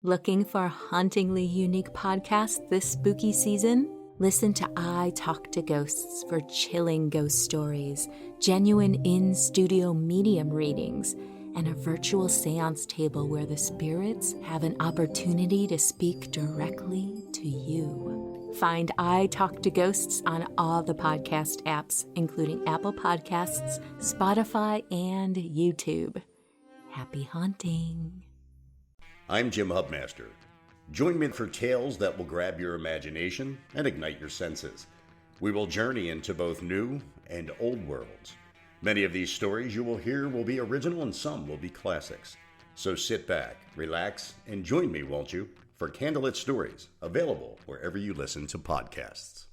Looking for a hauntingly unique podcast this spooky season? Listen to I Talk to Ghosts for chilling ghost stories, genuine in-studio medium readings, and a virtual seance table where the spirits have an opportunity to speak directly to you. Find I Talk to Ghosts on all the podcast apps, including Apple Podcasts, Spotify, and YouTube. Happy haunting. I'm Jim Hubmaster. Join me for tales that will grab your imagination and ignite your senses. We will journey into both new and old worlds. Many of these stories you will hear will be original and some will be classics. So sit back, relax, and join me, won't you, for Candlelit Stories, available wherever you listen to podcasts.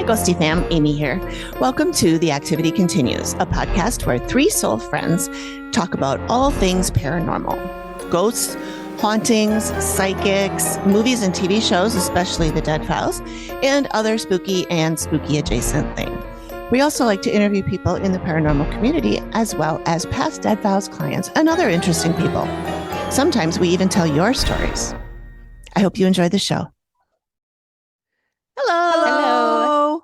Ghosty fam, Amy here. Welcome to The Activity Continues, a podcast where three soul friends talk about all things paranormal. Ghosts, hauntings, psychics, movies and TV shows, especially The Dead Files, and other spooky and spooky adjacent things. We also like to interview people in the paranormal community, as well as past Dead Files clients and other interesting people. Sometimes we even tell your stories. I hope you enjoy the show. Hello.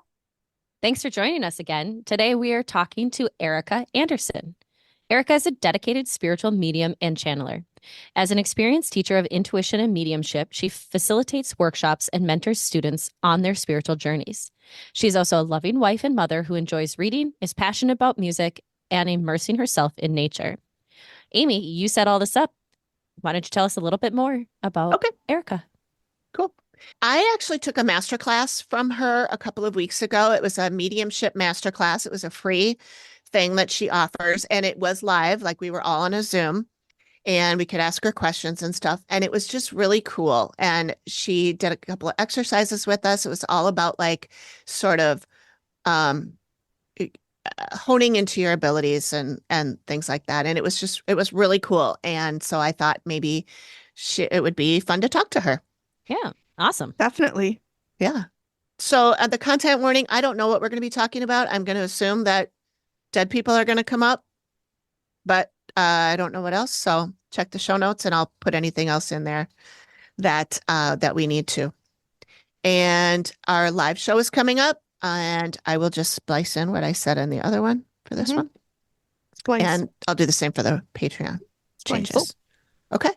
Thanks for joining us again. Today we are talking to Erika Anderson. Erika is a dedicated spiritual medium and channeler. As an experienced teacher of intuition and mediumship, she facilitates workshops and mentors students on their spiritual journeys. She's also a loving wife and mother who enjoys reading, is passionate about music, and immersing herself in nature. Amy, you set all this up. Why don't you tell us a little bit more about Erika? Cool. I actually took a masterclass from her a couple of weeks ago. It was a mediumship masterclass. It was a free thing that she offers, and it was live, like we were all on a Zoom, and we could ask her questions and stuff. And it was just really cool. And she did a couple of exercises with us. It was all about like sort of honing into your abilities and things like that. And it was really cool. And so I thought maybe it would be fun to talk to her. Yeah. Awesome. Definitely. Yeah. So the content warning, I don't know what we're going to be talking about. I'm going to assume that dead people are going to come up, but I don't know what else. So check the show notes and I'll put anything else in there that we need to. And our live show is coming up, and I will just splice in what I said in the other one for this one. And I'll do the same for the Patreon changes. Cool.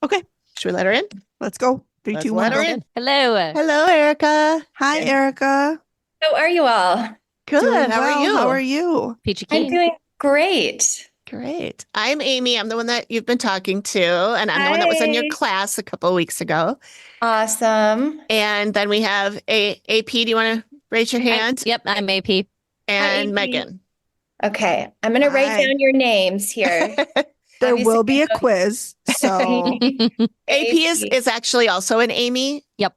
Okay. Should we let her in? Let's go. 3, 2, 1. Hello, Erika. Hi, Erika. How are you all? Good. How are you? Peachy I'm Keen. doing great. Great. I'm Amy. I'm the one that you've been talking to, and I'm the one that was in your class a couple of weeks ago. Awesome. And then we have AP. Do you want to raise your hand? Yep, I'm AP. And Hi, Megan. Okay, I'm going to write down your names here. There will be a quiz. So AP is actually also an Amy. Yep.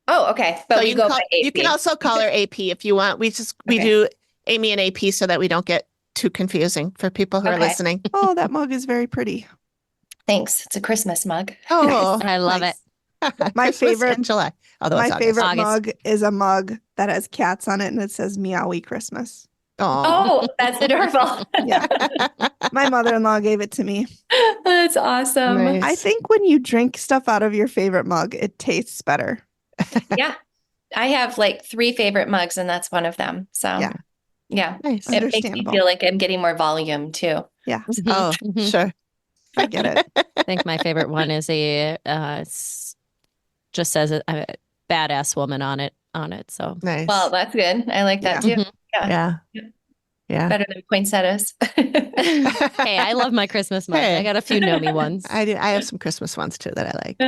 Oh, okay. But So we go by AP. you can also call her AP if you want. We do Amy and AP so that we don't get too confusing for people who are listening. oh, that mug is very pretty. Thanks. It's a Christmas mug. Oh, I love nice. My Christmas favorite in July. Although it's My August. favorite mug is a mug that has cats on it and it says Meowie Christmas. Oh, that's adorable. Yeah. My mother-in-law gave it to me. That's awesome. Nice. I think when you drink stuff out of your favorite mug, it tastes better. Yeah. I have like 3 favorite mugs, and that's one of them. So yeah. Nice. It makes me feel like I'm getting more volume too. Yeah. Oh, sure. I get it. I think my favorite one is just says a badass woman on it. So Nice. Well, that's good. I like that too. Yeah. Better than poinsettias. hey, I love my Christmas mugs. I got a few know me ones. I do. I have some Christmas ones too that I like.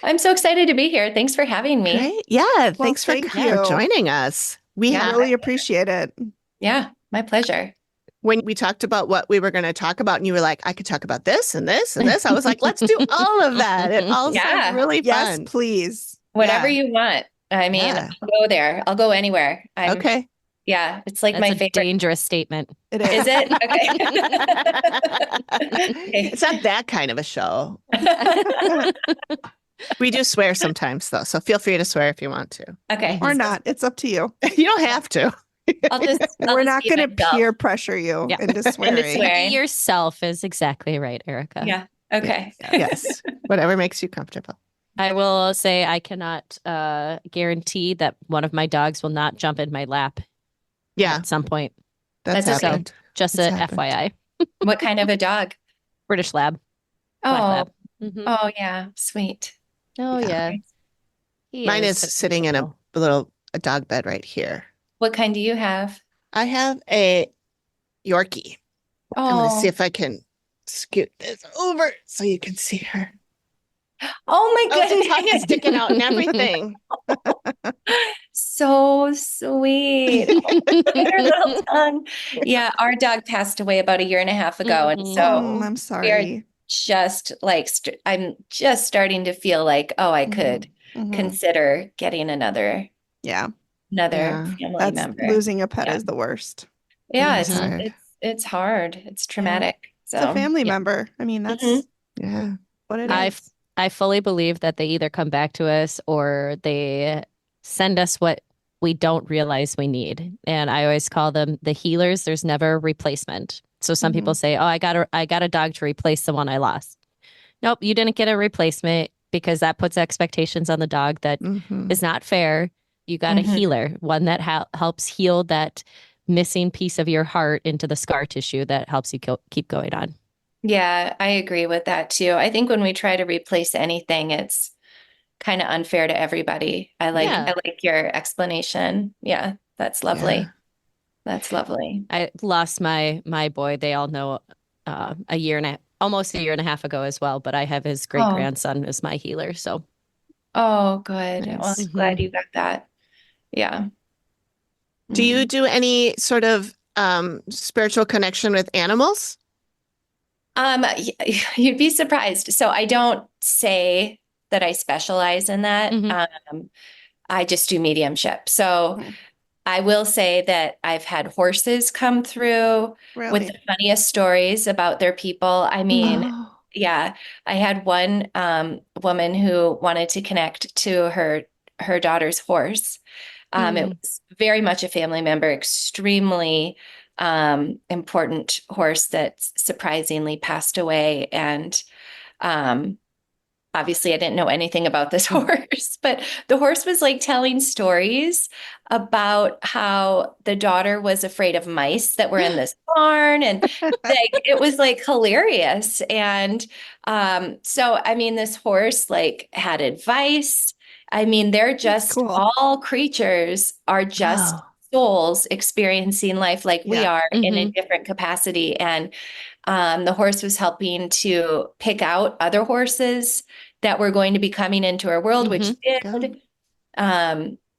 I'm so excited to be here. Thanks for having me. Great. Yeah. Well, Thanks for thank you. joining us. We really appreciate it. Yeah, my pleasure. When we talked about what we were going to talk about, and you were like, I could talk about this and this and this. I was like, let's do all of that. It all sounds really Yes, fun. please. Whatever you want. I mean, I'll go there. I'll go anywhere. Okay. Yeah, it's like That's my a favorite. dangerous statement. It is. Is it? Okay. It's not that kind of a show. We do swear sometimes though, so feel free to swear if you want to. Okay. Or not. It's up to you. You don't have to. I'll just We're not be going to myself. peer pressure you Yeah. into swearing. swearing. Be yourself is exactly right, Erika. Yeah. Okay. Yes. Whatever makes you comfortable. I will say I cannot guarantee that one of my dogs will not jump in my lap Yeah, at some point. that's That's okay. happened. Just It's a happened. FYI. What kind of a dog? British Lab. Black Oh, Lab. Mhm. oh yeah. Sweet. Oh, yeah. Mine is sitting in a dog bed right here. What kind do you have? I have a Yorkie. I'm going to see Oh, if I can scoot this over so you can see her. oh my Oh, the tongue is goodness. sticking out and everything. So sweet. Her little tongue. Yeah, our dog passed away about a year and a half ago. And Mhm. so I'm we're sorry. just like, I'm just starting to feel like, oh, I could Mhm. consider getting another Yeah. Yeah. family That's member. losing a pet Yeah. is the worst. Yeah, It is hard. it's hard. It's traumatic. It's a So family yeah. member. I mean, that's Mhm. Yeah. what it I is. I fully believe that they either come back to us or they send us what we don't realize we need. And I always call them the healers. There's never a replacement. So some people say, "Oh, I got a dog to replace the one I lost." Nope, you didn't get a replacement because that puts expectations on the dog that Mhm. is not fair. You got a Mhm. healer, one that helps heal that missing piece of your heart into the scar tissue that helps you keep going on. Yeah, I agree with that too. I think when we try to replace anything, it's kind of unfair to everybody. Yeah. I like your explanation. Yeah, that's lovely. Yeah. That's lovely. I lost my boy. They all know almost a year and a half ago as well. But I have his great grandson as my healer. So Oh, good. Well, Nice. I'm glad you got that. Yeah. Do you Mm. do any sort of spiritual connection with animals? You'd be surprised. So I don't say that I specialize in that. Mhm. I just do mediumship. So Mhm. I will say that I've had horses come through with Really? the funniest stories about their people. I mean, Oh. yeah, I had one woman who wanted to connect to her daughter's horse. It was very much a family member, extremely important horse that surprisingly passed away. And obviously, I didn't know anything about this horse, but the horse was like telling stories about how the daughter was afraid of mice that were in this barn, and like it was like hilarious. And so, I mean, this horse like had advice. I mean, they're just cool. all creatures are just Wow. souls experiencing life like we Yeah. are in a Mhm. different capacity. And the horse was helping to pick out other horses that were going to be coming into our world, which did.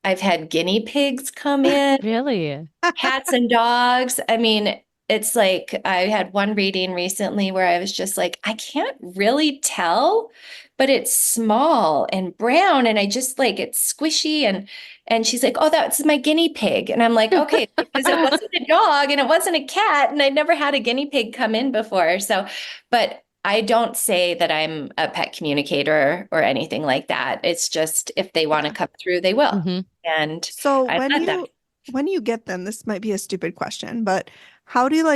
I've had guinea pigs come in, Really? cats and dogs. I mean, it's like I had one reading recently where I was just like, I can't really tell, but it's small and brown, and I just like it's squishy, and she's like, "Oh, that's my guinea pig," and I'm like, "Okay," because it wasn't a dog and it wasn't a cat, and I'd never had a guinea pig come in before. So, but I don't say that I'm a pet communicator or anything like that. It's just if they want to come through, they will, Mhm. and So I let them. when you get them, this might be a stupid question, but how do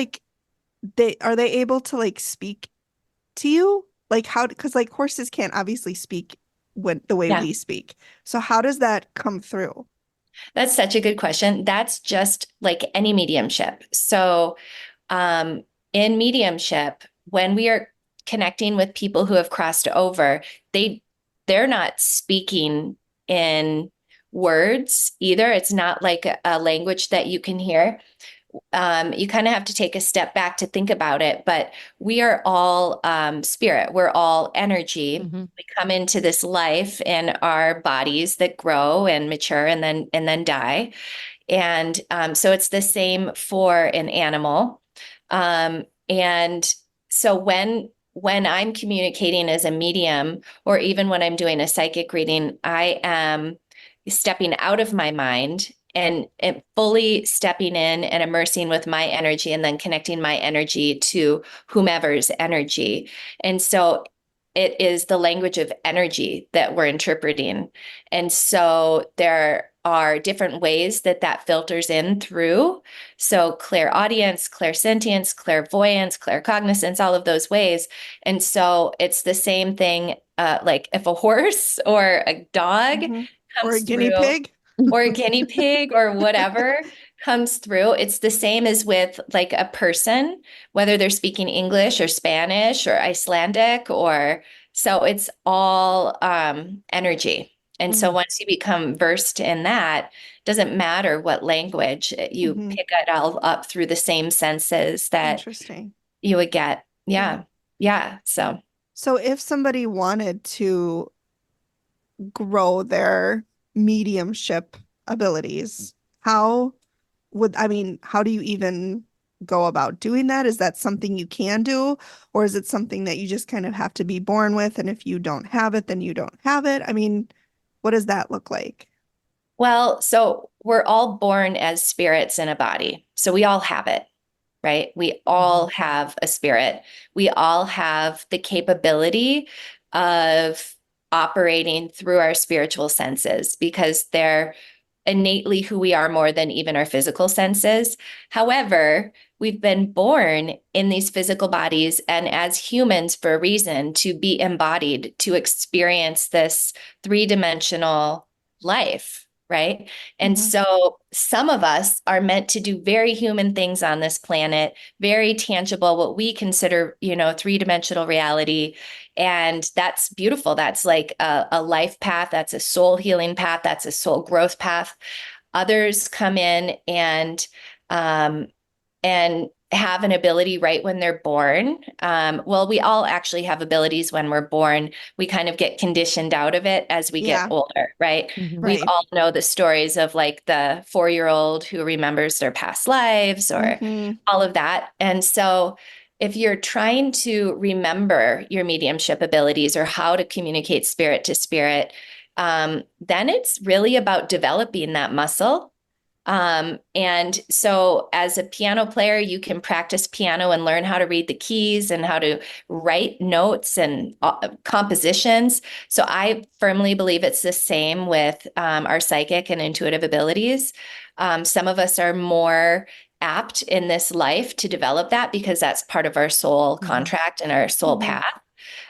are they able to like speak to you? Like how, because like horses can't obviously speak the way Yeah. we speak. So how does that come through? That's such a good question. That's just like any mediumship. So, in mediumship, when we are connecting with people who have crossed over, they're not speaking in words either. It's not like a language that you can hear. You kind of have to take a step back to think about it, but we are all spirit. We're all energy. Mhm. We come into this life in our bodies that grow and mature and then die. And so it's the same for an animal. And so when I'm communicating as a medium, or even when I'm doing a psychic reading, I am stepping out of my mind and fully stepping in and immersing with my energy and then connecting my energy to whomever's energy. And so it is the language of energy that we're interpreting. And so there are different ways that that filters in through. So clairaudience, clairsentience, clairvoyance, claircognizance, all of those ways. And so it's the same thing, like if a horse or a dog Or a comes guinea through, pig. or a guinea pig or whatever comes through. It's the same as with like a person, whether they're speaking English or Spanish or Icelandic, or so it's all energy. And so once you become versed in that, doesn't matter what language, you pick it all up through the same senses that Interesting. you would get. Yeah. Yeah. So if somebody wanted to grow their mediumship abilities, how do you even go about doing that? Is that something you can do, or is it something that you just kind of have to be born with, and if you don't have it, then you don't have it? I mean, what does that look like? Well, so we're all born as spirits in a body. So we all have it, right? We all have a spirit. We all have the capability of operating through our spiritual senses because they're innately who we are more than even our physical senses. However, we've been born in these physical bodies and as humans for a reason to be embodied, to experience this three-dimensional life. Right. And so some of us are meant to do very human things on this planet, very tangible, what we consider, three-dimensional reality. And that's beautiful. That's like a life path. That's a soul healing path. That's a soul growth path. Others come in and have an ability right when they're born. Well, we all actually have abilities when we're born. We kind of get conditioned out of it as we get older, right? We all know the stories of like the 4-year-old who remembers their past lives or all of that. And so if you're trying to remember your mediumship abilities or how to communicate spirit to spirit, then it's really about developing that muscle. And so as a piano player, you can practice piano and learn how to read the keys and how to write notes and compositions. So I firmly believe it's the same with our psychic and intuitive abilities. Some of us are more apt in this life to develop that because that's part of our soul contract and our soul path.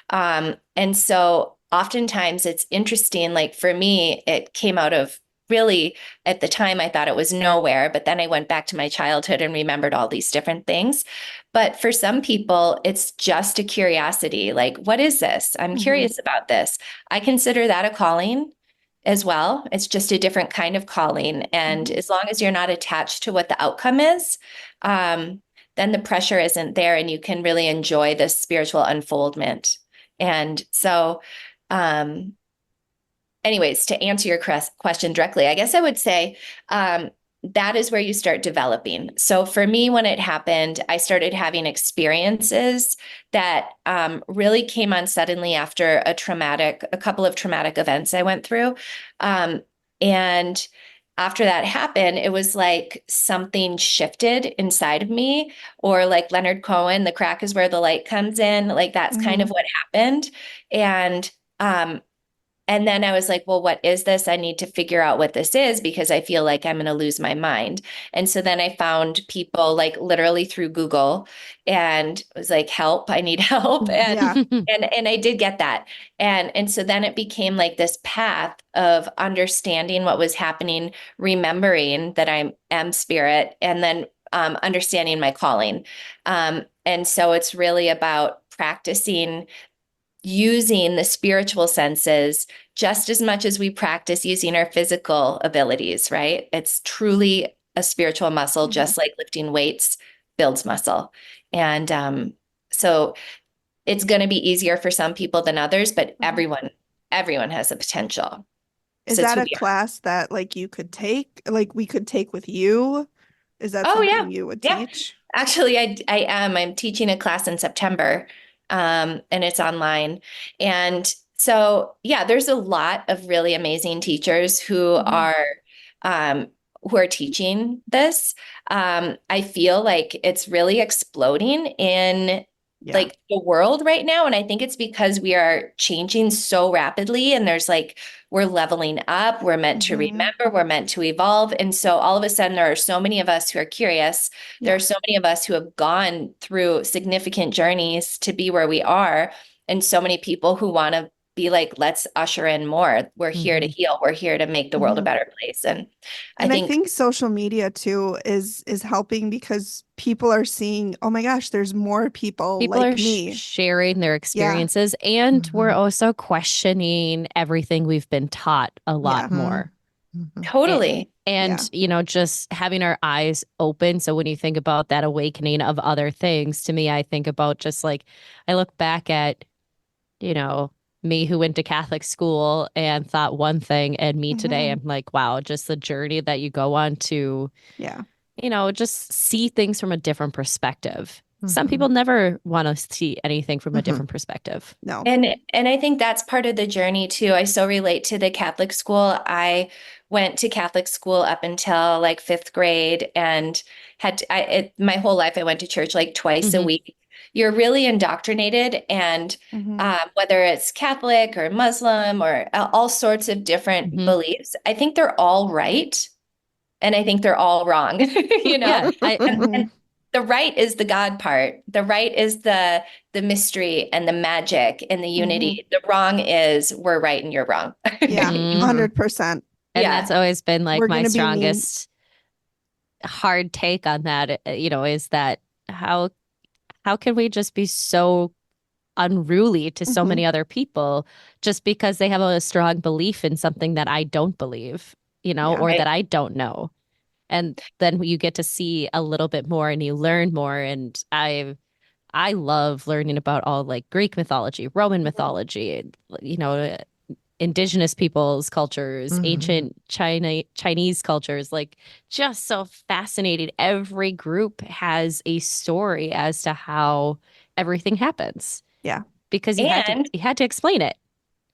And so oftentimes it's interesting, like for me, it came out of really, at the time, I thought it was nowhere, but then I went back to my childhood and remembered all these different things. But for some people, it's just a curiosity. Like, what is this? I'm curious about this. I consider that a calling as well. It's just a different kind of calling. And as long as you're not attached to what the outcome is, then the pressure isn't there and you can really enjoy this spiritual unfoldment. And so, anyways, to answer your question directly, I guess I would say that is where you start developing. So for me, when it happened, I started having experiences that really came on suddenly after a couple of traumatic events I went through. And after that happened, it was like something shifted inside of me, or like Leonard Cohen, the crack is where the light comes in. Like that's kind of what happened. And then I was like, well, what is this? I need to figure out what this is because I feel like I'm going to lose my mind. And so then I found people like literally through Google and was like, help, I need help. And I did get that. And so then it became like this path of understanding what was happening, remembering that I am spirit, and then understanding my calling. And so it's really about practicing using the spiritual senses just as much as we practice using our physical abilities, right? It's truly a spiritual muscle, just like lifting weights builds muscle. And so it's going to be easier for some people than others, but everyone has the potential. Is that a class that like you could take, like we could take with you? Is that something you would teach? Actually, I am. I'm teaching a class in September. And it's online. And so, there's a lot of really amazing teachers who are teaching this. I feel like it's really exploding in Yeah. like the world right now. And I think it's because we are changing so rapidly, and there's like, we're leveling up, we're meant to remember, we're meant to evolve. And so all of a sudden, there are so many of us who are curious. There Yeah. are so many of us who have gone through significant journeys to be where we are. And so many people who want to be like, let's usher in more. We're here to heal. We're here to make the world a better place. And And I think think social media too is helping because people are seeing, oh my gosh, there's more people People like are me. sharing their experiences, and we're also questioning everything we've been taught a lot more. totally. And, you know, just having our eyes open. So when you think about that awakening of other things, to me, I think about just like, I look back at, you know, me who went to Catholic school and thought one thing, and me today, I'm like, wow, just the journey that you go on to, Yeah. you know, just see things from a different perspective. Some people never want to see anything from a different perspective. No. And I think that's part of the journey too. I so relate to the Catholic school. I went to Catholic school up until like fifth grade, and my whole life I went to church like twice a week. You're really indoctrinated, and whether it's Catholic or Muslim or all sorts of different beliefs, I think they're all right, and I think they're all wrong. You know, Yeah, and the right is the God part. The right is the mystery and the magic and the unity. The wrong is we're right and you're wrong. Yeah. 100%. And Yeah. that's always been like We're my gonna be mean. strongest hard take on that, you know, is that how can we just be so unruly to so many other people just because they have a strong belief in something that I don't believe, you know, Yeah. or Right. that I don't know. And then you get to see a little bit more and you learn more. And I love learning about all like Greek mythology, Roman mythology, you know, indigenous peoples' cultures, ancient Chinese cultures, like just so fascinating. Every group has a story as to how everything happens. Yeah. Because you had to explain it.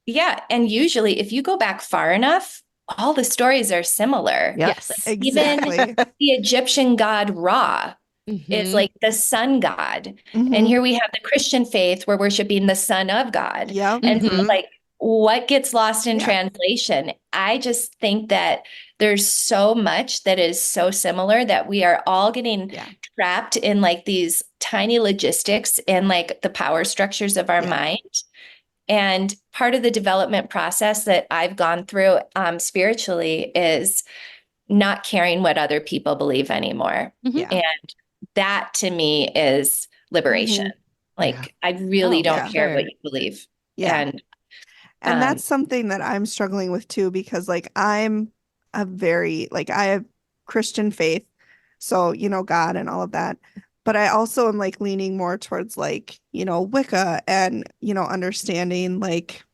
Yeah. And usually if you go back far enough, all the stories are similar. Yes. Exactly. Even the Egyptian god Ra is like the sun god. And here we have the Christian faith, we're worshiping the son of God. Yep. And so, like, what gets lost in Yeah. translation? I just think that there's so much that is so similar that we are all getting trapped in like these tiny logistics and like the power structures of our mind. And part of the development process that I've gone through spiritually is not caring what other people believe anymore. Yeah. And that to me is liberation. Like, I really don't care what you believe. Yeah. And And that's something that I'm struggling with too, because like I'm a very, like I have Christian faith. So, you know, God and all of that. But I also am like leaning more towards like, you know, Wicca and, you know, understanding like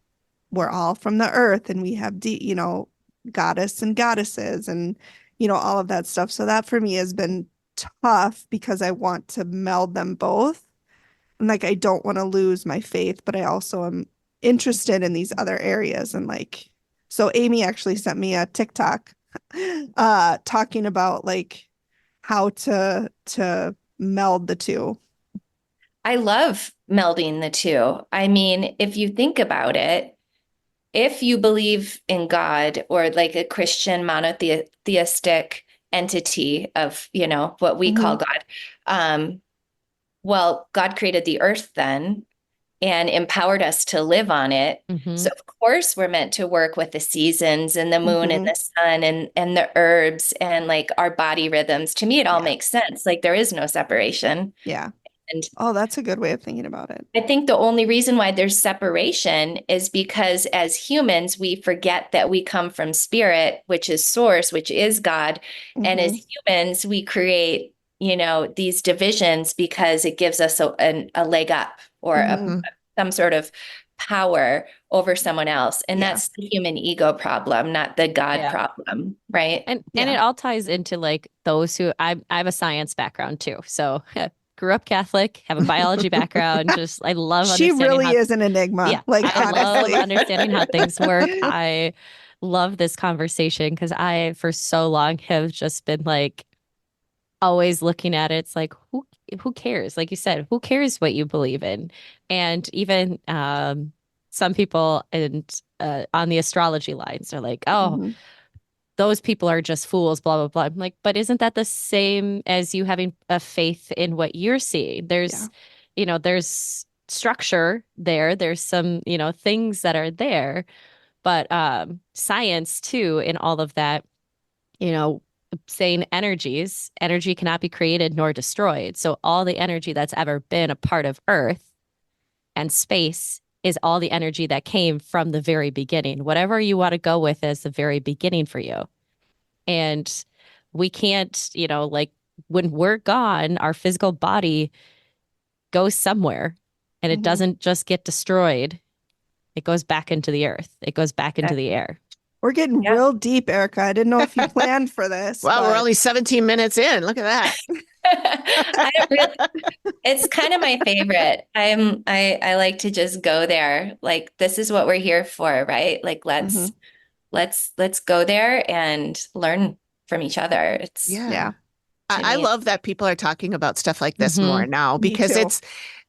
we're all from the earth and we have, you know, goddess and goddesses and, you know, all of that stuff. So that for me has been tough because I want to meld them both. And like, I don't want to lose my faith, but I also am interested in these other areas. And like, so Amy actually sent me a TikTok talking about like how to meld the two. I love melding the two. I mean, if you think about it, if you believe in God or like a Christian monotheistic entity of, you know, what we call God, well, God created the earth then and empowered us to live on it. So of course we're meant to work with the seasons and the moon and the sun and the herbs and like our body rhythms. To me, it all makes sense. Like there is no separation. Yeah. And oh, that's a good way of thinking about it. I think the only reason why there's separation is because as humans, we forget that we come from spirit, which is source, which is God. And as humans, we create, you know, these divisions because it gives us a leg up or some sort of power over someone else. And that's the human ego problem, not the God problem. Right. And it all ties into like those who I have a science background too. So grew up Catholic, have a biology background. Just I love she understanding really is an enigma. Yeah, like I honestly. love understanding how things work. I love this conversation because I for so long have just been like always looking at it. It's like who cares? Like you said, who cares what you believe in? And even some people on the astrology lines are like, oh, Mhm. those people are just fools, blah, blah, blah. I'm like, but isn't that the same as you having a faith in what you're seeing? There's, there's structure there. There's some, things that are there, but science too, in all of that, you know, saying energy cannot be created nor destroyed. So all the energy that's ever been a part of Earth and space is all the energy that came from the very beginning, whatever you want to go with as the very beginning for you. And we can't, like when we're gone, our physical body goes somewhere and it Mhm. doesn't just get destroyed. It goes back into the earth. It goes back into the air. We're getting Yeah. real deep, Erica. I didn't know if you planned for this. Well, we're but- only 17 minutes in. Look at that. It's kind of my favorite. I like to just go there. Like this is what we're here for, right? Like Mhm. let's go there and learn from each other. It's Yeah. I me, love that people are talking about stuff like this Mhm. more now Me because too. it's,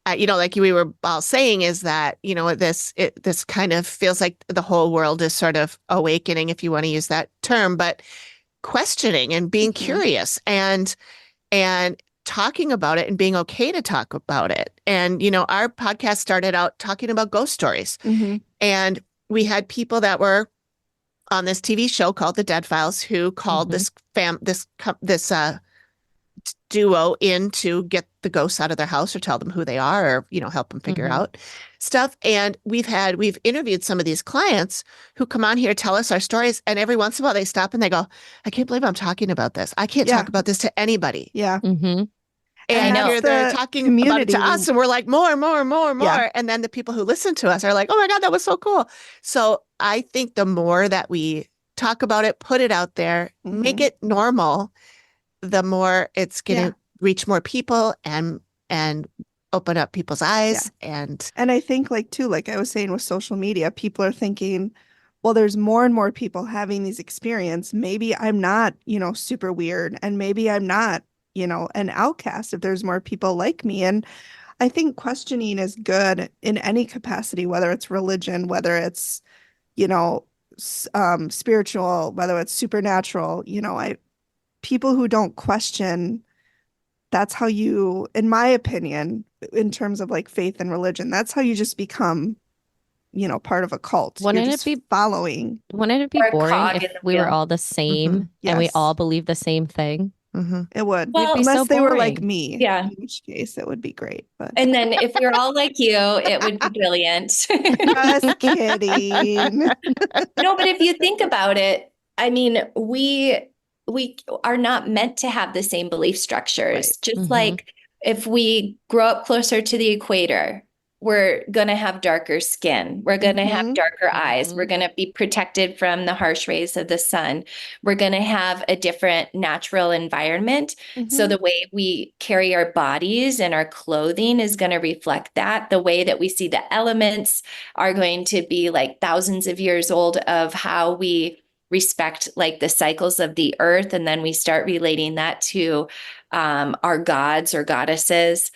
like we were all saying is that, this kind of feels like the whole world is sort of awakening, if you want to use that term, but questioning and being Mhm. curious and talking about it and being okay to talk about it. And, our podcast started out talking about ghost stories. Mhm. And we had people that were on this TV show called The Dead Files who called this duo in to get the ghosts out of their house or tell them who they are or, help them figure Mhm. out stuff. And we've interviewed some of these clients who come on here, tell us our stories. And every once in a while they stop and they go, I can't believe I'm talking about this. I can't Yeah. talk about this to anybody. Yeah. Mhm. And I know. here they're the talking about it community to us, and we're like, more. Yeah. And then the people who listen to us are like, oh my God, that was so cool. So I think the more that we talk about it, put it out there, make Mhm. it normal, the more it's going Yeah. to reach more people and open up people's eyes. And And I think like I was saying with social media, people are thinking, well, there's more and more people having these experiences. Maybe I'm not, super weird. And maybe I'm not, an outcast if there's more people like me. And I think questioning is good in any capacity, whether it's religion, whether it's, spiritual, whether it's supernatural, people who don't question, that's how you, in my opinion, in terms of like faith and religion, that's how you just become, part of a cult. You're Wouldn't it just be following. Wouldn't it be Or a boring cog if in the we were wheel. all the same and we Yes. all believe the same thing? It would. Well, be Unless so they were like boring. me. Yeah. In which case it would be great. But And then if we were all like you, it would be brilliant. just kidding. No, but if you think about it, I mean, we are not meant to have the same belief structures. Right. Just Mhm. like if we grow up closer to the equator, we're going to have darker skin. We're going to have Mhm. darker eyes. Mhm. We're going to be protected from the harsh rays of the sun. We're going to have a different natural environment. So Mhm. the way we carry our bodies and our clothing is going to reflect that. The way that we see the elements are going to be like thousands of years old of how we respect like the cycles of the earth. And then we start relating that to our gods or goddesses.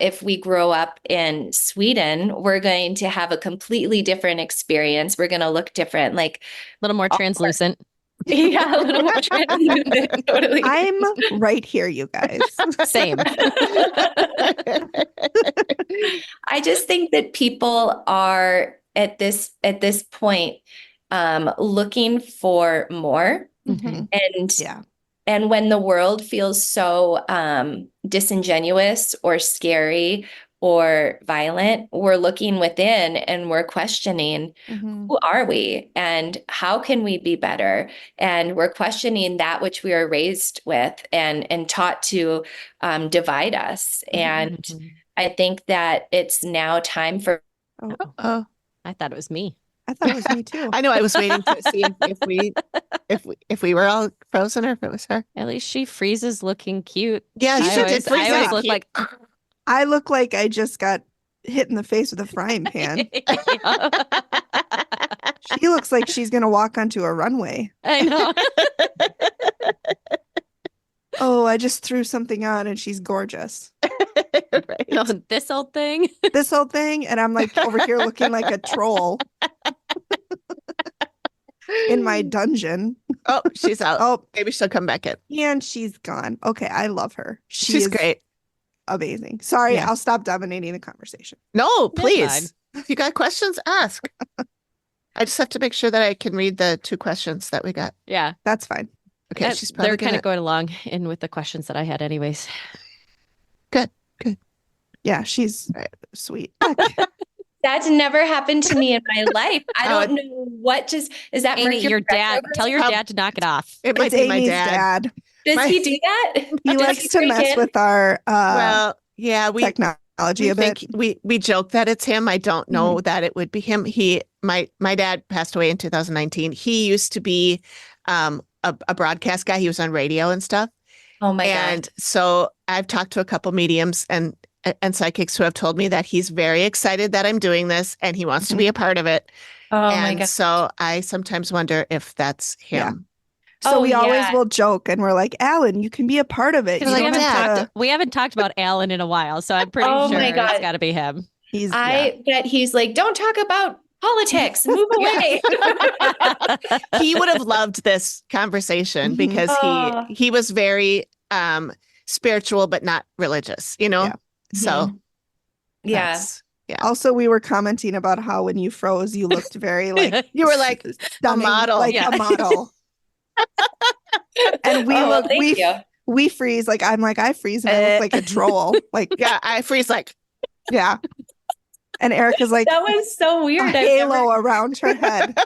If we grow up in Sweden, we're going to have a completely different experience. We're going to look different, like A little more translucent. yeah, a little more translucent, totally. I'm right here, you guys. Same. I just think that people are at this point looking for more. Mhm. And Yeah. and when the world feels so disingenuous or scary or violent, we're looking within and we're questioning, Mhm. who are we and how can we be better? And we're questioning that which we are raised with and taught to divide us. And Mhm. I think that it's now time for Oh, oh, I thought it was me. I thought it was me too. I know I was waiting to see if we were all frozen or if it was her. At least she freezes looking cute. Yeah, I she did freeze I always out look cute. like I look like I just got hit in the face with a frying pan. She looks like she's gonna walk onto a runway. I know. oh, I just threw something on and she's gorgeous. Right. No, this old thing. This whole thing. And I'm like over here looking like a troll in my dungeon. Oh, she's out. Oh, Maybe she'll come back in. and she's gone. Okay, I love her. She She's is great. amazing. Sorry, Yeah. I'll stop dominating the conversation. No, That's please. If you got questions, ask. I just have to make sure that I can read the 2 questions that we got. Yeah. That's fine. Okay, she's probably They're kind gonna... of going along in with the questions that I had anyways. Good. Yeah, she's Right. sweet. That's never happened to me in my life. I Oh, don't know what just is that Amy, Mercury your dad, retrograde? tell your How- dad to knock it off. It might It's be my Amy's dad. Does My- he do that? He Does likes to break mess in? with our Well, yeah, we technology a bit. think we joke that it's him. I don't know that it would be him. My dad passed away in 2019. He used to be a broadcast guy. He was on radio and stuff. Oh my And God. so I've talked to a couple mediums and psychics who have told me that he's very excited that I'm doing this and he wants to be a part of it. Oh my And God. so I sometimes wonder if that's him. So Oh, we always yeah. will joke and we're like, Alan, you can be a part of it. He's You like, don't "Dad." have to. We haven't talked about Alan in a while, so I'm pretty Oh sure my God. it's got to be him. He's I bet he's like, don't talk about politics. Move away. He would have loved this conversation Mhm. because Oh. he was very spiritual but not religious, you know? Yeah. So Yeah. that's- Also, we were commenting about how when you froze, you looked very like You were like stunning, model. like Yeah. a model. And we Oh, well, look, thank you. we freeze. Like I'm like I freeze and I look like a troll. Like yeah, I freeze like yeah. And Erica's like That was so a weird. I've halo around her head.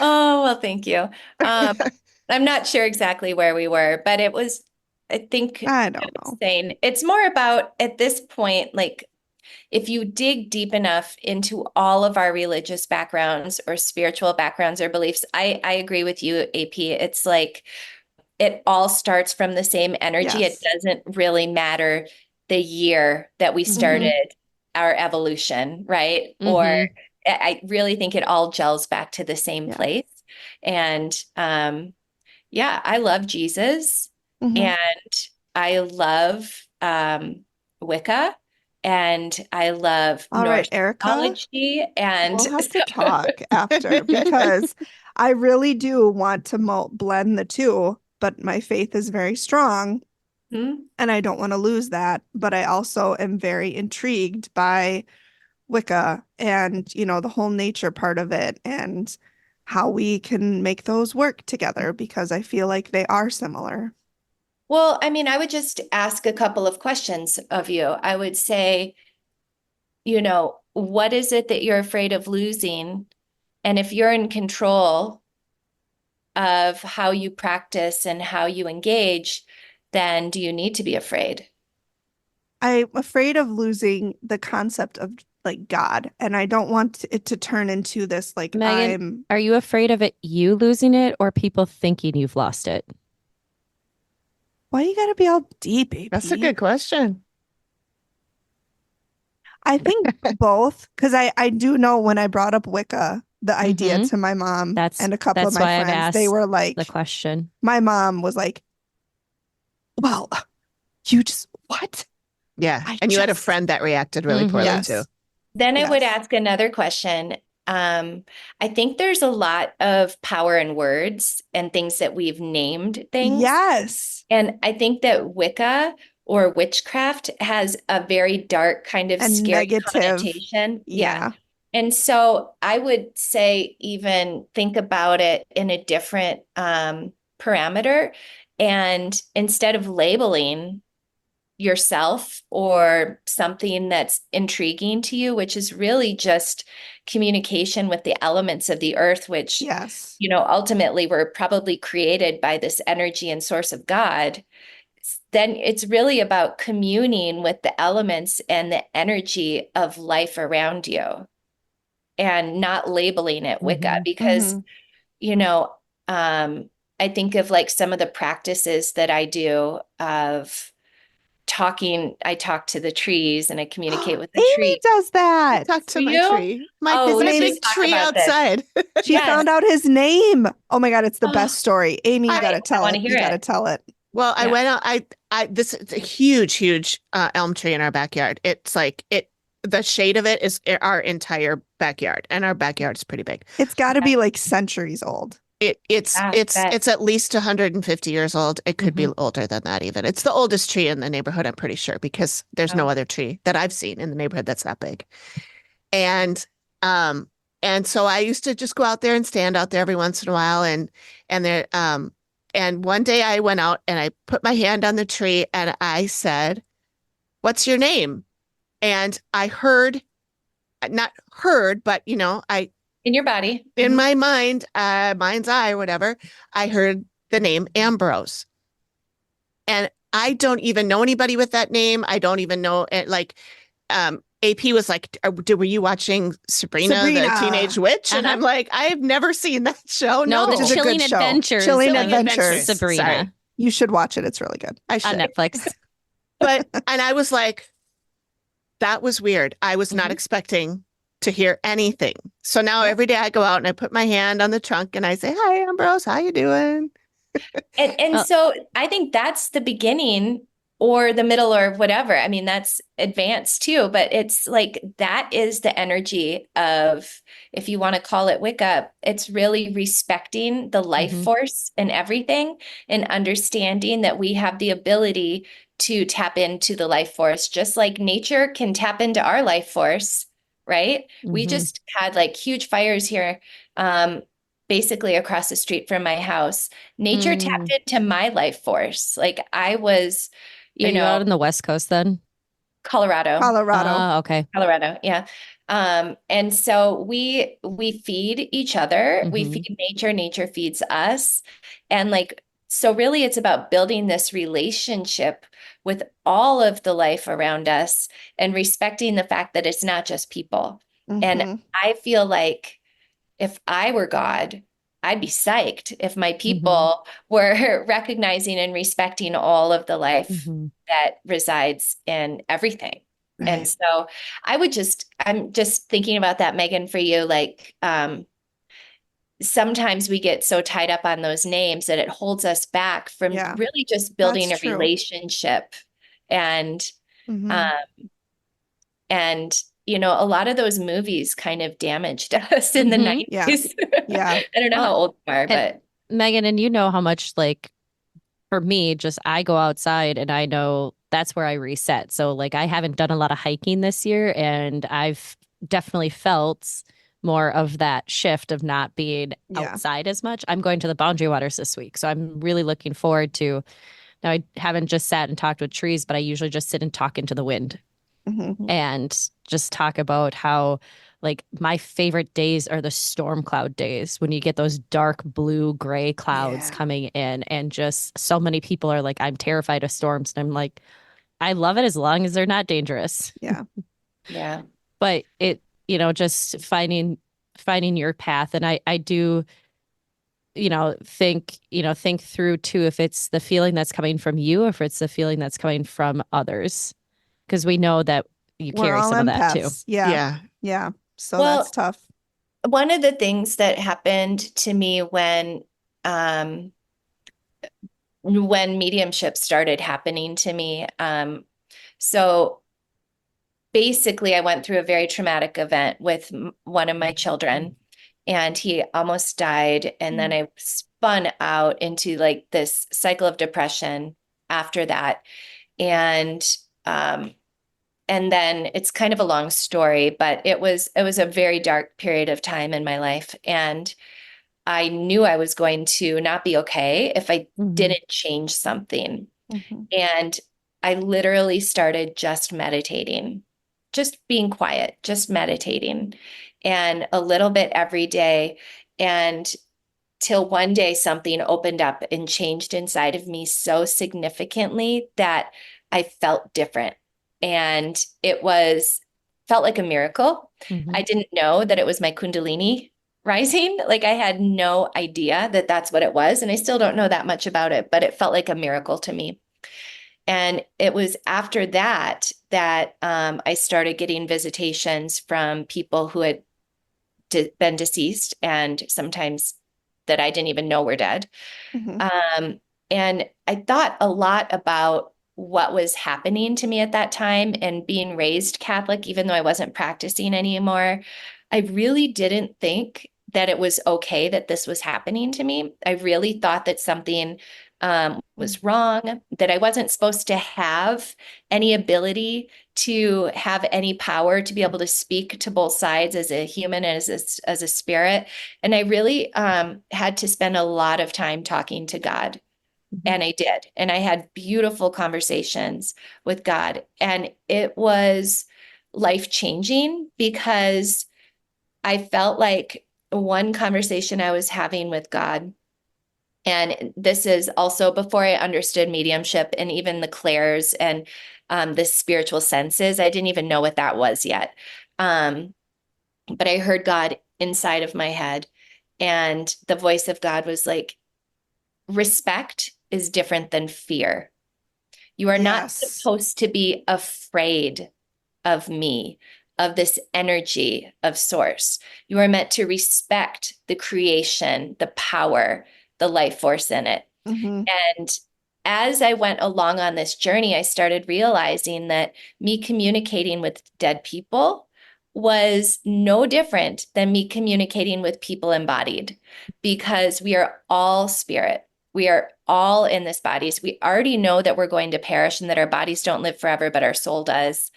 Oh, well, thank you. I'm not sure exactly where we were, but it was, I think, I don't know. saying it's more about at this point, like if you dig deep enough into all of our religious backgrounds or spiritual backgrounds or beliefs, I agree with you, AP. It's like it all starts from the same energy. Yes. It doesn't really matter the year that we started our evolution, right? Mhm. Or I really think it all gels back to the same Yeah. place. And yeah, I love Jesus Mhm. and I love Wicca and I love All right, Norse Erica. mythology and We'll have to talk after because I really do want to blend the two, but my faith is very strong Hmm? and I don't want to lose that. But I also am very intrigued by Wicca and, the whole nature part of it and how we can make those work together because I feel like they are similar. Well, I mean, I would just ask a couple of questions of you. I would say, what is it that you're afraid of losing? And if you're in control of how you practice and how you engage, then do you need to be afraid? I'm afraid of losing the concept of like God, and I don't want it to turn into this like Megan, Are you afraid of you losing it or people thinking you've lost it? Why you gotta be all deep, AP? that's a good question. I think both, because I do know when I brought up Wicca, the idea to my mom and a couple of that's my why I've friends, they asked were like, the question. my mom was like, well, you just, what? Yeah. I And you had a just- friend that reacted really Mhm. poorly Yes. too. Then I would Yes. ask another question. I think there's a lot of power in words and things that we've named things. Yes. And I think that Wicca or witchcraft has a very dark kind of And scary negative. connotation. Yeah. And so I would say even think about it in a different parameter. And instead of labeling yourself or something that's intriguing to you, which is really just communication with the elements of the earth, which, Yes. ultimately were probably created by this energy and source of God, then it's really about communing with the elements and the energy of life around you and not labeling it Wicca because, I think of like some of the practices that I do of I talk to the trees and I communicate with the Amy tree. does that. Talk to Do my you? tree. My Oh, there's we a should big talk tree about this. outside. She Yes. found out his name. Oh my God, it's the Oh, best story. Amy, you I gotta tell wanna it. hear You gotta it. tell it. Well, I Yeah. went out. This is a huge elm tree in our backyard. It's like the shade of it is our entire backyard, and our backyard is pretty big. It's got to be like centuries old. It's Ah, bet. it's at least 150 years old. It could be Mhm. older than that even. It's the oldest tree in the neighborhood, I'm pretty sure, because there's no Oh. other tree that I've seen in the neighborhood that's that big. And um and so I used to just go out there and stand out there every once in a while, and there and one day I went out and I put my hand on the tree and I said, "What's your name?" And I heard, not heard, but I In your body. in my mind, mind's eye, or whatever, I heard the name Ambrose. And I don't even know anybody with that name. I don't even know it. Like, AP was like, were you watching Sabrina, the Sabrina. Teenage Witch? And I'm like, I have never seen that show. No, No, the Which is a Chilling good show. Adventures Chilling of Adventures. Sabrina Sorry. You should watch it. It's really good. I on should. Netflix. But, and I was like, that was weird. I was not Mhm. expecting to hear anything. So now Yeah. every day I go out and I put my hand on the trunk and I say, "Hi, Ambrose, how you doing?" And so I think that's the beginning or the middle or whatever. I mean, that's advanced too, but it's like that is the energy of, if you want to call it Wicca, it's really respecting the life Mhm. force and everything, and understanding that we have the ability to tap into the life force, just like nature can tap into our life force, right? We Mhm. just had like huge fires here, basically across the street from my house. Nature tapped into my life force. Like I was, Are you out on the West Coast then? Colorado, Colorado. Okay. yeah. And so we feed each other, we Mhm. feed nature, nature feeds us. And like, so really it's about building this relationship with all of the life around us and respecting the fact that it's not just people. And Mhm. I feel like if I were God, I'd be psyched if my Mm-hmm. people were recognizing and respecting all of the life Mhm. that resides in everything. And Right. so I'm just thinking about that, Megan, for you. Like, sometimes we get so tied up on those names that it holds us back from Yeah, really just building that's a true. relationship. And, Mhm. and, a lot of those movies kind of damaged us in the Mhm. 90s. Yeah. I don't know how old you are, and- but Megan, and you know how much, like, for me, just I go outside and I know that's where I reset. So, like, I haven't done a lot of hiking this year, and I've definitely felt more of that shift of not being Yeah. outside as much. I'm going to the Boundary Waters this week. So I'm really looking forward to. Now, I haven't just sat and talked with trees, but I usually just sit and talk into the wind Mhm. and just talk about how, like, my favorite days are the storm cloud days when you get those dark blue gray clouds Yeah. coming in, and just so many people are like, I'm terrified of storms. And I'm like, I love it as long as they're not dangerous. Yeah. yeah. But it, just finding your path. And I do, think through too, if it's the feeling that's coming from you, or if it's the feeling that's coming from others, because we know that you We're carry all some of that too. empaths. Yeah. Yeah. Yeah. So Well, that's tough. one of the things that happened to me when mediumship started happening to me, so basically I went through a very traumatic event with one of my children, and he almost died, and then I spun out into like this cycle of depression after that. And then it's kind of a long story, but it was a very dark period of time in my life. And I knew I was going to not be okay if I Mhm. didn't change something. Mhm. And I literally started just meditating, just being quiet, just meditating, and a little bit every day. And till one day something opened up and changed inside of me so significantly that I felt different. And felt like a miracle. Mhm. I didn't know that it was my Kundalini rising. Like I had no idea that that's what it was. And I still don't know that much about it, but it felt like a miracle to me. And it was after that that I started getting visitations from people who had been deceased and sometimes that I didn't even know were dead. And I thought a lot about what was happening to me at that time, and being raised Catholic, even though I wasn't practicing anymore. I really didn't think that it was okay that this was happening to me. I really thought that something was wrong, that I wasn't supposed to have any ability to have any power to be able to speak to both sides as a human and as a spirit. And I really had to spend a lot of time talking to God. And I did. And I had beautiful conversations with God. And it was life-changing because I felt like one conversation I was having with God, and this is also before I understood mediumship and even the clairs and the spiritual senses. I didn't even know what that was yet. But I heard God inside of my head, and the voice of God was like, respect is different than fear. You are not supposed to be afraid of me, of this energy of source. You are meant to respect the creation, the power, the life force in it. And as I went along on this journey, I started realizing that me communicating with dead people was no different than me communicating with people embodied, because we are all spirit. We are all in this bodies. We already know that we're going to perish and that our bodies don't live forever, but our soul does.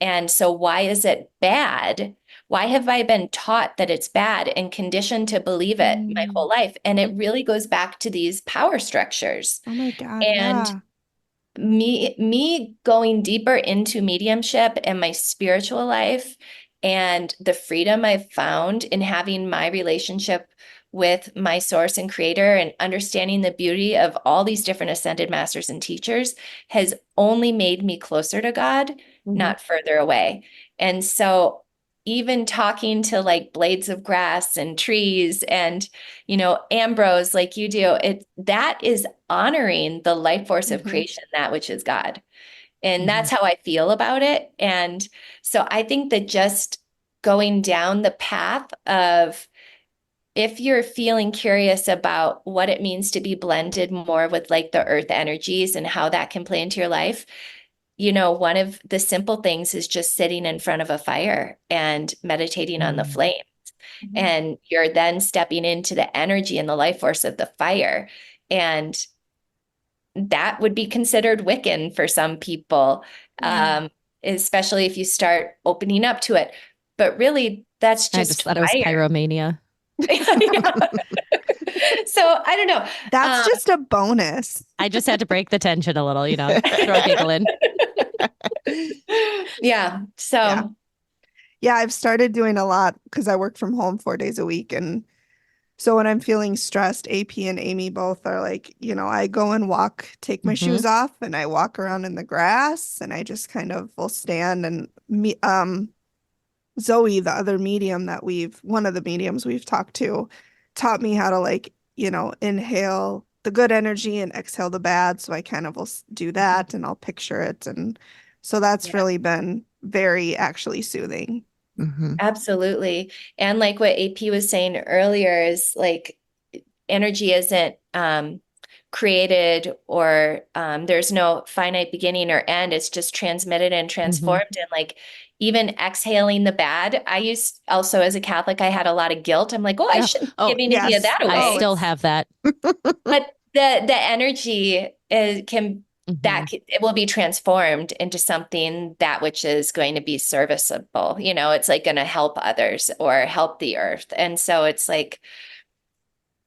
And so why is it bad? Why have I been taught that it's bad and conditioned to believe it my whole life? And it really goes back to these power structures. Oh my God. And me going deeper into mediumship and my spiritual life and the freedom I've found in having my relationship with my source and creator and understanding the beauty of all these different ascended masters and teachers has only made me closer to God, not further away. And so even talking to like blades of grass and trees and, Ambrose, like you do, that is honoring the life force of creation, that which is God. And that's how I feel about it. And so I think that just going down the path of, if you're feeling curious about what it means to be blended more with like the earth energies and how that can play into your life, one of the simple things is just sitting in front of a fire and meditating on the flames. And you're then stepping into the energy and the life force of the fire. And that would be considered Wiccan for some people, especially if you start opening up to it. But really, that's just I just thought it was pyromania. So I don't know. That's just a bonus. I just had to break the tension a little, throw a giggle in. Yeah. So yeah, I've started doing a lot because I work from home 4 days a week. And so when I'm feeling stressed, AP and Amy both are like, I go and walk, take my shoes off, and I walk around in the grass, and I just kind of will stand. And Zoe, the other medium that one of the mediums we've talked to, taught me how to inhale the good energy and exhale the bad. So I kind of will do that, and I'll picture it. And so that's really been very actually soothing. Absolutely. And like what AP was saying earlier is like energy isn't created or there's no finite beginning or end. It's just transmitted and transformed. And like even exhaling the bad. I used also, as a Catholic, I had a lot of guilt. I'm like, I shouldn't be giving any of that away. I still have that. But the energy it will be transformed into something that which is going to be serviceable. It's like going to help others or help the earth. And so it's like,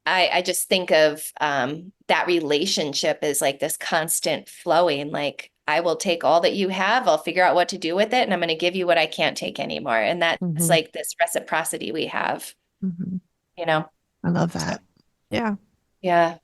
I just think of that relationship as like this constant flowing, like I will take all that you have, I'll figure out what to do with it, and I'm going to give you what I can't take anymore. And that's like this reciprocity we have, I love that. Yeah. Yeah.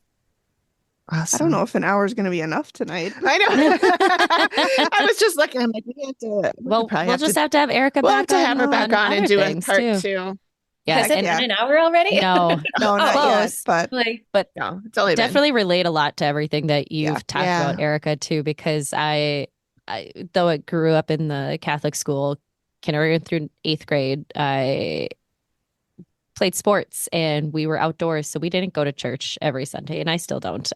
Awesome. I don't know if an hour is going to be enough tonight. I know. I was just looking. I'm like, we have to. We'll just have to have Erika back. We'll have to have her back on and do a part two. two. Yeah, Has it and been an hour already? no, No, not close, yet, but Like, but No, it's only been. definitely relate a lot to everything that you've Yeah. talked Yeah. about, Erica, too, because I though I grew up in the Catholic school, kindergarten through 8th grade, I played sports and we were outdoors, so we didn't go to church every Sunday, and I still don't.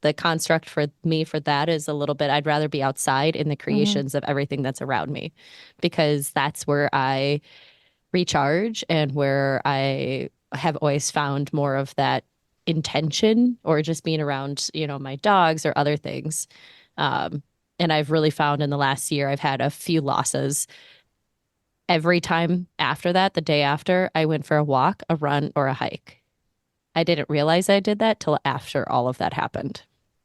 The construct for me for that is a little bit, I'd rather be outside in the creations of everything that's around me, because that's where I recharge and where I have always found more of that intention, or just being around, my dogs or other things. And I've really found in the last year, I've had a few losses. Every time after that, the day after, I went for a walk, a run, or a hike. I didn't realize I did that till after all of that happened.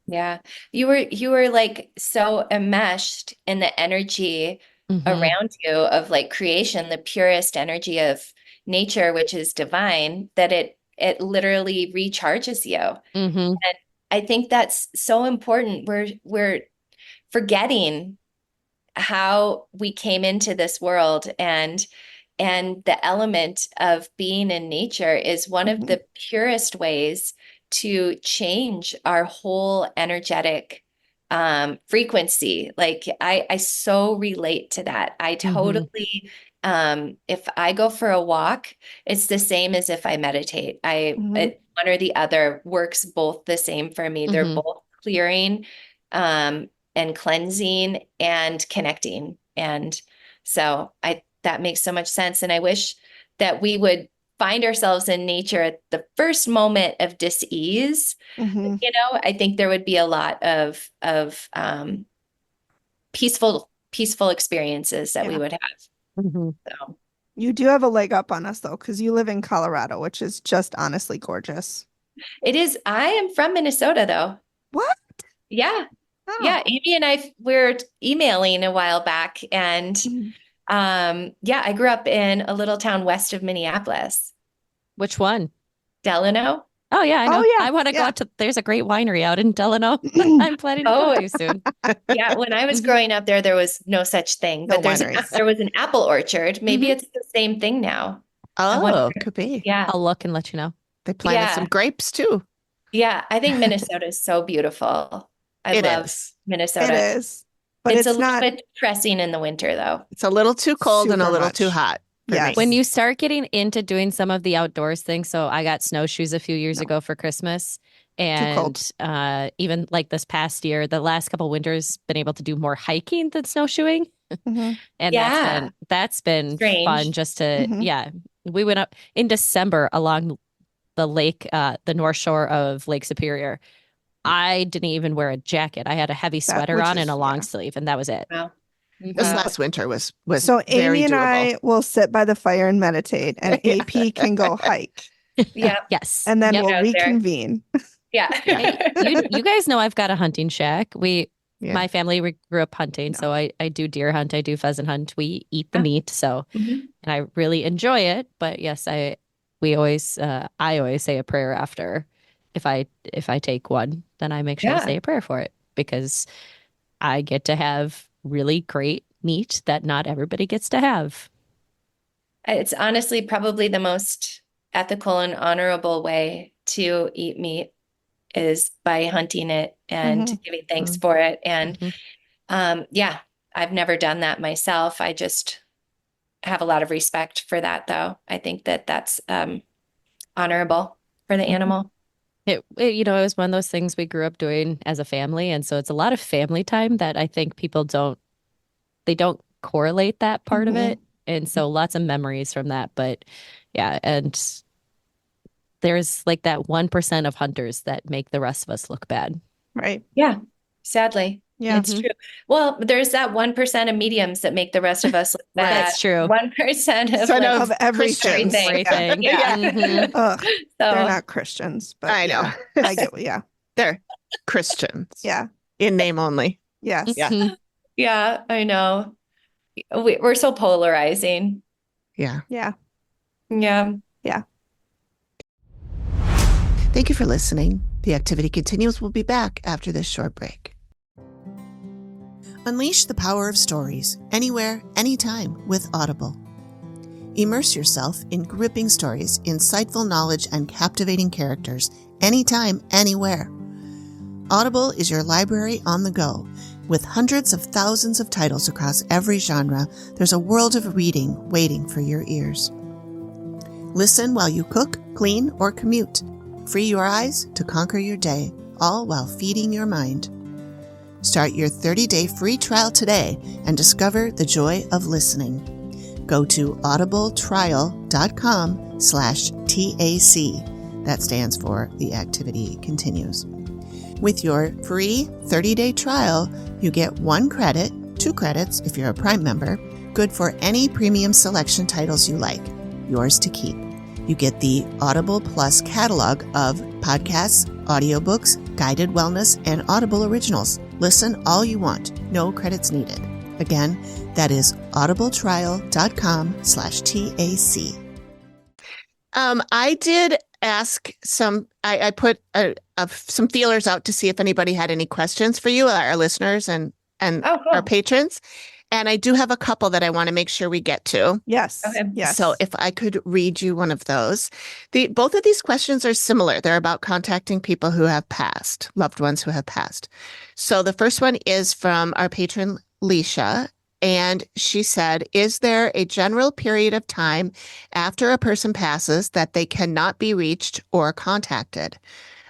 yeah, you were like so enmeshed in the energy Mhm. around you of like creation, the purest energy of nature, which is divine, that it literally recharges you. Mhm. And I think that's so important. We're forgetting how we came into this world, and the element of being in nature is one of the purest ways to change our whole energetic frequency. Like I so relate to that. I totally if I go for a walk, it's the same as if I meditate. One or the other works both the same for me. They're both clearing and cleansing and connecting. And so that makes so much sense. And I wish that we would find ourselves in nature at the first moment of dis-ease. I think there would be a lot of peaceful experiences that we would have. So You do have a leg up on us though, because you live in Colorado, which is just honestly gorgeous. it is. I am from Minnesota though. What? Yeah. Oh. Yeah. Amy and I were emailing a while back, and I grew up in a little town west of Minneapolis. Which one? Delano. Oh yeah, I know. Oh, yeah, I want to go yeah. out to. There's a great winery out in Delano. I'm planning to go to soon. Yeah, when I was growing up there was no such thing, No but wineries. there was an apple orchard. Maybe it's the same thing now. Oh, could be. Yeah. I'll look and let you know. They planted Yeah. some grapes too. Yeah, I think Minnesota is so beautiful. I It love is. Minnesota. It is. But It's it's a not. little bit depressing in the winter though. It's a little too cold and a Super little much. too hot. for Yes. me. When you start getting into doing some of the outdoors things, so I got snowshoes a few years ago for Christmas, cold. and even like this past year, the last couple winters, been able to do more hiking than snowshoeing, Mhm. and Yeah. that's been Strange. fun. Just to Mhm. we went up in December along the lake, the North Shore of Lake Superior. I didn't even wear a jacket. I had a heavy sweater which on is- and a long yeah. sleeve, and that was it. Wow. This Wow. last winter was So very Amy and doable. I will sit by the fire and meditate, and AP can go hike, Yeah. Yes, and then Yep. we'll Out there. reconvene. Yeah. Hey, you guys know I've got a hunting shack. Yeah. My family, we grew up hunting, so I do deer hunt, I do pheasant hunt. We eat the meat, so Mhm. and I really enjoy it. But yes, I always say a prayer after. If I take one, then I make sure to Yeah. say a prayer for it, because I get to have really great meat that not everybody gets to have. It's honestly probably the most ethical and honorable way to eat meat is by hunting it and giving thanks for it. And I've never done that myself. I just have a lot of respect for that, though. I think that that's honorable for the animal. It it was one of those things we grew up doing as a family, and so it's a lot of family time that I think people don't correlate that part of it, and so lots of memories from that. But yeah, and there's like that 1% of hunters that make the rest of us look bad. Right. Yeah, sadly. Yeah. It's true. Well, there's that 1% of mediums that make the rest of us look bad. That's true. 1% of Son like Of everything. Christians. Everything. Yeah. Mhm. Ugh, So they're not Christians, but I know. yeah, I get. Yeah. They're Christians. Yeah. In name only. Yes. Yeah. Mhm. yeah, I know. We're so polarizing. Yeah. Yeah. Yeah. Thank you for listening. The activity continues. We'll be back after this short break. Unleash the power of stories anywhere, anytime with Audible. Immerse yourself in gripping stories, insightful knowledge, and captivating characters anytime, anywhere. Audible is your library on the go. With hundreds of thousands of titles across every genre, there's a world of reading waiting for your ears. Listen while you cook, clean, or commute. Free your eyes to conquer your day, all while feeding your mind. Start your 30-day free trial today and discover the joy of listening. Go to audibletrial.com/TAC. That stands for The Activity Continues. With your free 30-day trial, you get 1 credit, 2 credits if you're a Prime member, good for any premium selection titles you like, yours to keep. You get the Audible Plus catalog of podcasts, audiobooks, guided wellness, and Audible originals. Listen all you want, no credits needed. Again, that is audibletrial.com/TAC. I did ask I put some feelers out to see if anybody had any questions for you, our listeners and Oh, cool. our patrons. And I do have a couple that I want to make sure we get to. Yes. Okay. Yes. So if I could read you one of those. Both of these questions are similar. They're about contacting people who have passed, loved ones who have passed. So the first one is from our patron, Leisha. And she said, is there a general period of time after a person passes that they cannot be reached or contacted?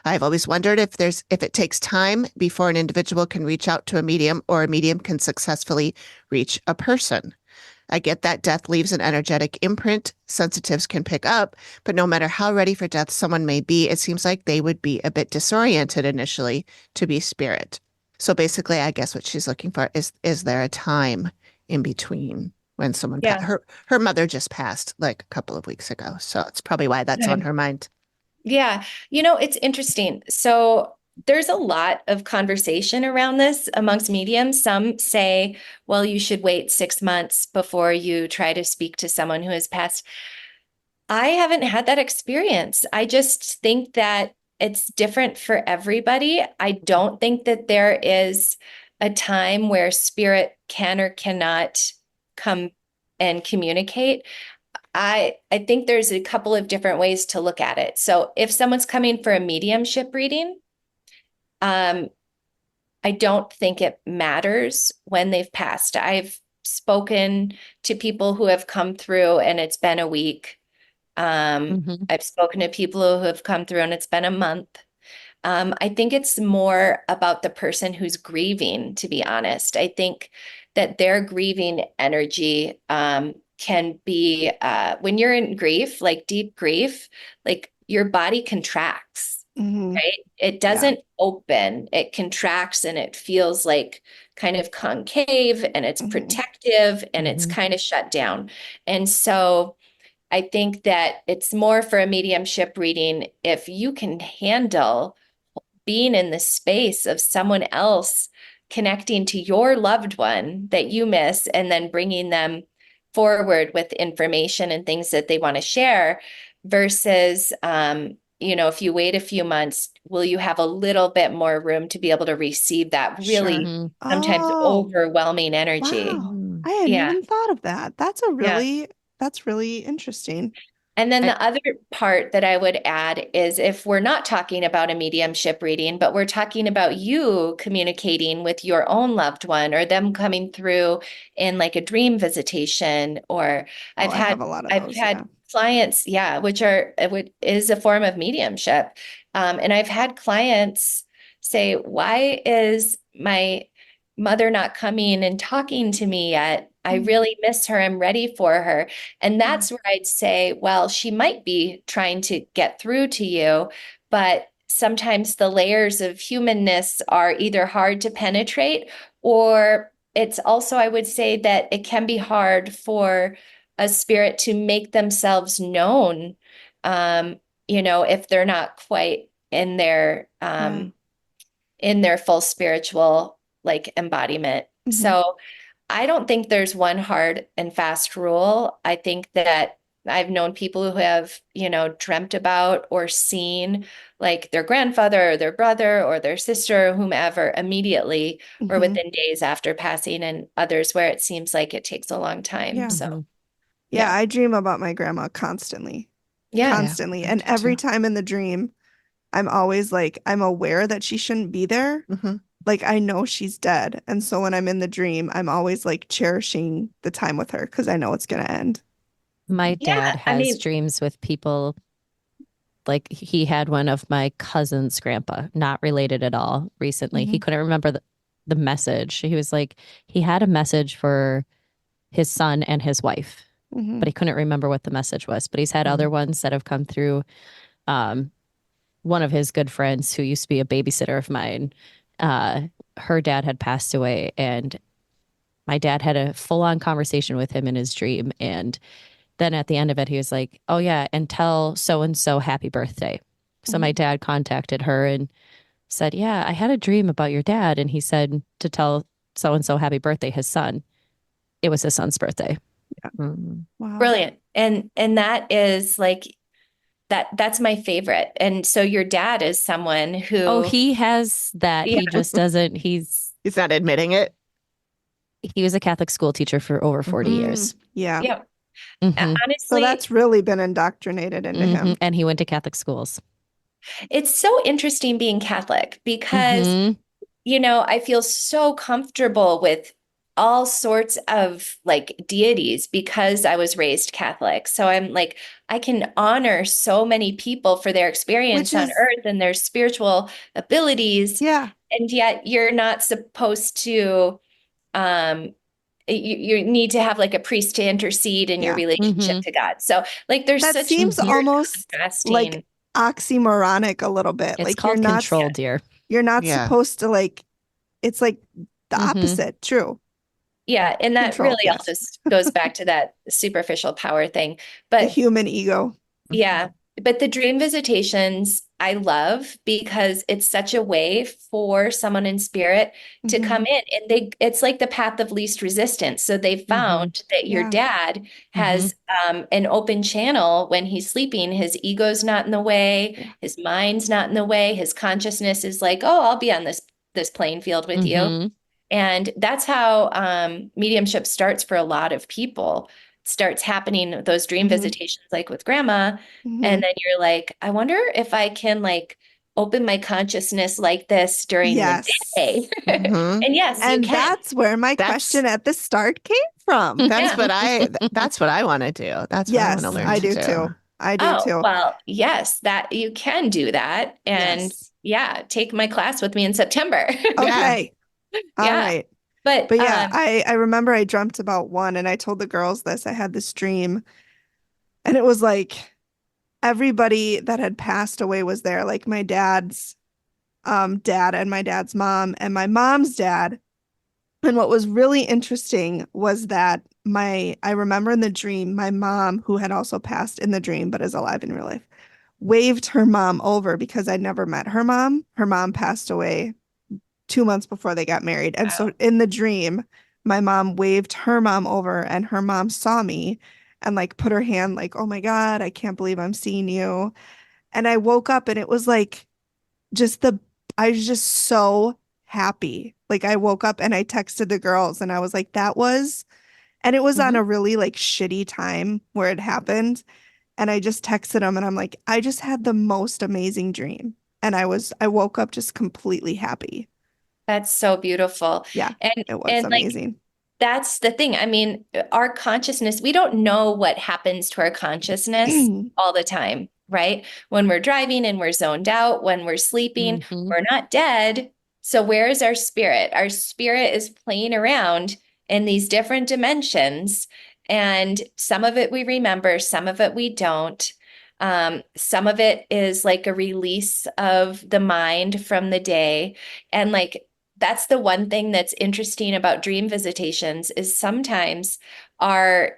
I've always wondered if it takes time before an individual can reach out to a medium or a medium can successfully reach a person. I get that death leaves an energetic imprint sensitives can pick up, but no matter how ready for death someone may be, it seems like they would be a bit disoriented initially to be spirit. So basically, I guess what she's looking for is there a time in between when someone her mother just passed like a couple of weeks ago. So it's probably why that's on her mind. Yeah. It's interesting. So there's a lot of conversation around this amongst mediums. Some say, well, you should wait 6 months before you try to speak to someone who has passed. I haven't had that experience. I just think that it's different for everybody. I don't think that there is a time where spirit can or cannot come and communicate. I think there's a couple of different ways to look at it. So if someone's coming for a mediumship reading, I don't think it matters when they've passed. I've spoken to people who have come through and it's been a week. I've spoken to people who have come through and it's been a month. I think it's more about the person who's grieving, to be honest. I think that their grieving energy can be, when you're in grief, like deep grief, like your body contracts, right? It doesn't open, it contracts and it feels like kind of concave and it's protective and it's kind of shut down. And so I think that it's more for a mediumship reading if you can handle being in the space of someone else connecting to your loved one that you miss and then bringing them forward with information and things that they want to share versus, if you wait a few months, will you have a little bit more room to be able to receive that really sometimes overwhelming energy? Wow. I hadn't even thought of that. That's really interesting. And then the other part that I would add is if we're not talking about a mediumship reading, but we're talking about you communicating with your own loved one or them coming through in like a dream visitation, or I've had clients, which is a form of mediumship. And I've had clients say, why is my mother not coming and talking to me yet? I really miss her. I'm ready for her. And that's where I'd say, well, she might be trying to get through to you, but sometimes the layers of humanness are either hard to penetrate, or it's also, I would say that it can be hard for a spirit to make themselves known, if they're not quite in their full spiritual like embodiment. So I don't think there's one hard and fast rule. I think that I've known people who have, dreamt about or seen like their grandfather or their brother or their sister or whomever immediately or within days after passing, and others where it seems like it takes a long time. So Yeah, I dream about my grandma constantly. Yeah. Constantly. I And do every too. time in the dream, I'm always like, I'm aware that she shouldn't be there. Mhm. Like, I know she's dead. And so when I'm in the dream, I'm always like cherishing the time with her because I know it's going to end. My Yeah, dad I has mean, dreams with people. Like he had one of my cousin's grandpa, not related at all recently. He couldn't remember the message. He was like, he had a message for his son and his wife, but he couldn't remember what the message was. But he's had other ones that have come through. One of his good friends who used to be a babysitter of mine, her dad had passed away, and my dad had a full on conversation with him in his dream. And then at the end of it, he was like, "Oh yeah, and tell so and so happy birthday." So my dad contacted her and said, "Yeah, I had a dream about your dad," and he said to tell so and so happy birthday, his son. It was his son's birthday. Mm. Wow. brilliant. And that is like that's my favorite. And so your dad is someone who Oh, he has that. Yeah. He just doesn't. He's not admitting it. he was a Catholic school teacher for over 40 years. Yeah. Yeah. Mhm. So Honestly, that's really been indoctrinated into him. And he went to Catholic schools. it's so interesting being Catholic because, Mhm. I feel so comfortable with all sorts of like deities because I was raised Catholic. So I'm like, I can honor so many people for their experience Which on is- earth and their spiritual abilities. Yeah. And yet you're not supposed to, you need to have like a priest to intercede in your Yeah. relationship Mhm. to God. So like there's That such seems weird almost contrasting. like oxymoronic a little bit. It's Like you're called not control, dear. you're not Yeah. supposed to like it's like the Mhm. opposite. True. Yeah, and that Control, really yes. also goes back to that superficial power thing. The But human ego. yeah, but the dream visitations I love because it's such a way for someone in spirit to Mhm. come in, and it's like the path of least resistance. So they found that your Yeah. dad has an open channel when he's sleeping. His ego's not in the way, Yeah. his mind's not in the way, his consciousness is like, oh, I'll be on this playing field with you. Mhm. And that's how mediumship starts for a lot of people. It starts happening, those dream visitations, like with grandma. Mhm. And then you're like, I wonder if I can like open my consciousness like this during Yes. the day. Mhm. And yes, you And can. that's where my That's- question at the start came from. That's Yeah. what I want to do. That's what I Yes, want to learn I to do too. I do Oh, too. well, yes, that you can do that. And Yes. yeah, take my class with me in September. Okay. All Yeah. right. But But yeah, I remember I dreamt about one and I told the girls this. I had this dream and it was like everybody that had passed away was there, like my dad's dad and my dad's mom and my mom's dad. And what was really interesting was that I remember in the dream, my mom, who had also passed in the dream but is alive in real life, waved her mom over because I'd never met her mom. Her mom passed away 2 months before they got married. And so in the dream, my mom waved her mom over and her mom saw me and like put her hand like, oh my God, I can't believe I'm seeing you. And I woke up and it was like I was just so happy. Like I woke up and I texted the girls and I was like, and it was on a really like shitty time where it happened. And I just texted them and I'm like, I just had the most amazing dream. And I woke up just completely happy. that's so beautiful. Yeah, And it was like amazing. that's the thing. I mean, our consciousness, we don't know what happens to our consciousness all the time, right? When we're driving and we're zoned out, when we're sleeping, we're not dead. So where is our spirit? Our spirit is playing around in these different dimensions. And some of it we remember, some of it we don't. Some of it is like a release of the mind from the day. And like that's the one thing that's interesting about dream visitations is sometimes our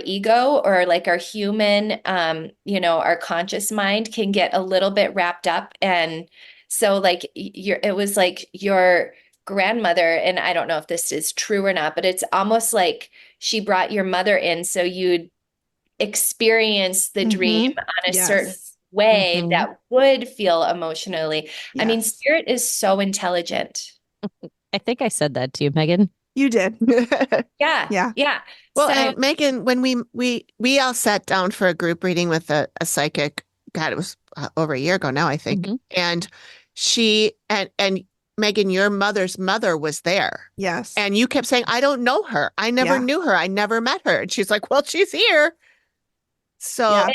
ego or like our human our conscious mind can get a little bit wrapped up. And so like it was like your grandmother, and I don't know if this is true or not, but it's almost like she brought your mother in so you'd experience the dream on a certain way that would feel emotionally. I mean, Yes. spirit is so intelligent. I think I said that to you, Megan. You did. Yeah. Yeah. Yeah. Well, So and Megan, when we all sat down for a group reading with a psychic, God, it was over a year ago now, I think. Mhm. And she and Megan, your mother's mother was there. Yes. And you kept saying, I don't know her. I never Yeah. knew her. I never met her. And she's like, well, she's here. So Yeah.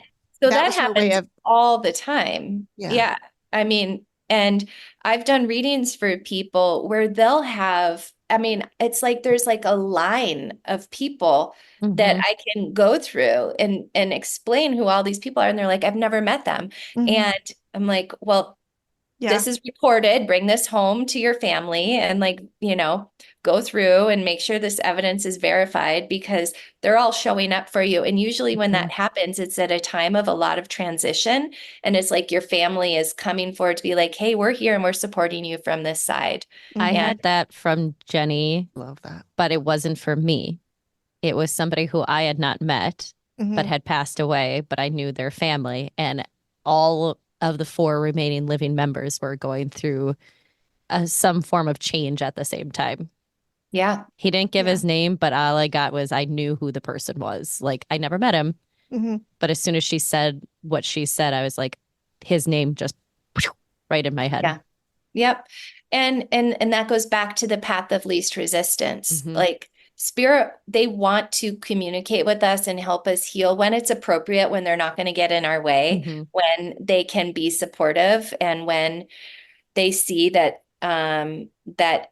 So that that was her way happens of, all the time. Yeah. Yeah. I mean, and I've done readings for people where they'll have, I mean, it's like there's like a line of people that Mhm. I can go through and explain who all these people are. And they're like, I've never met them. Mhm. And I'm like, well, Yeah. this is recorded. Bring this home to your family and like, go through and make sure this evidence is verified because they're all showing up for you. And usually when that happens, it's at a time of a lot of transition. And it's like your family is coming forward to be like, hey, we're here and we're supporting you from this side. I And had that from Jenny, love that. but it wasn't for me. It was somebody who I had not met, but Mhm. had passed away, but I knew their family. And all of the 4 remaining living members were going through some form of change at the same time. yeah, He didn't give Yeah. his name, but all I got was I knew who the person was. Like, I never met him, Mhm. but as soon as she said what she said, I was like, his name just right in my head. Yeah. Yep. And that goes back to the path of least resistance. Mhm. Like spirit, they want to communicate with us and help us heal when it's appropriate, when they're not going to get in our way, Mhm. when they can be supportive, and when they see that that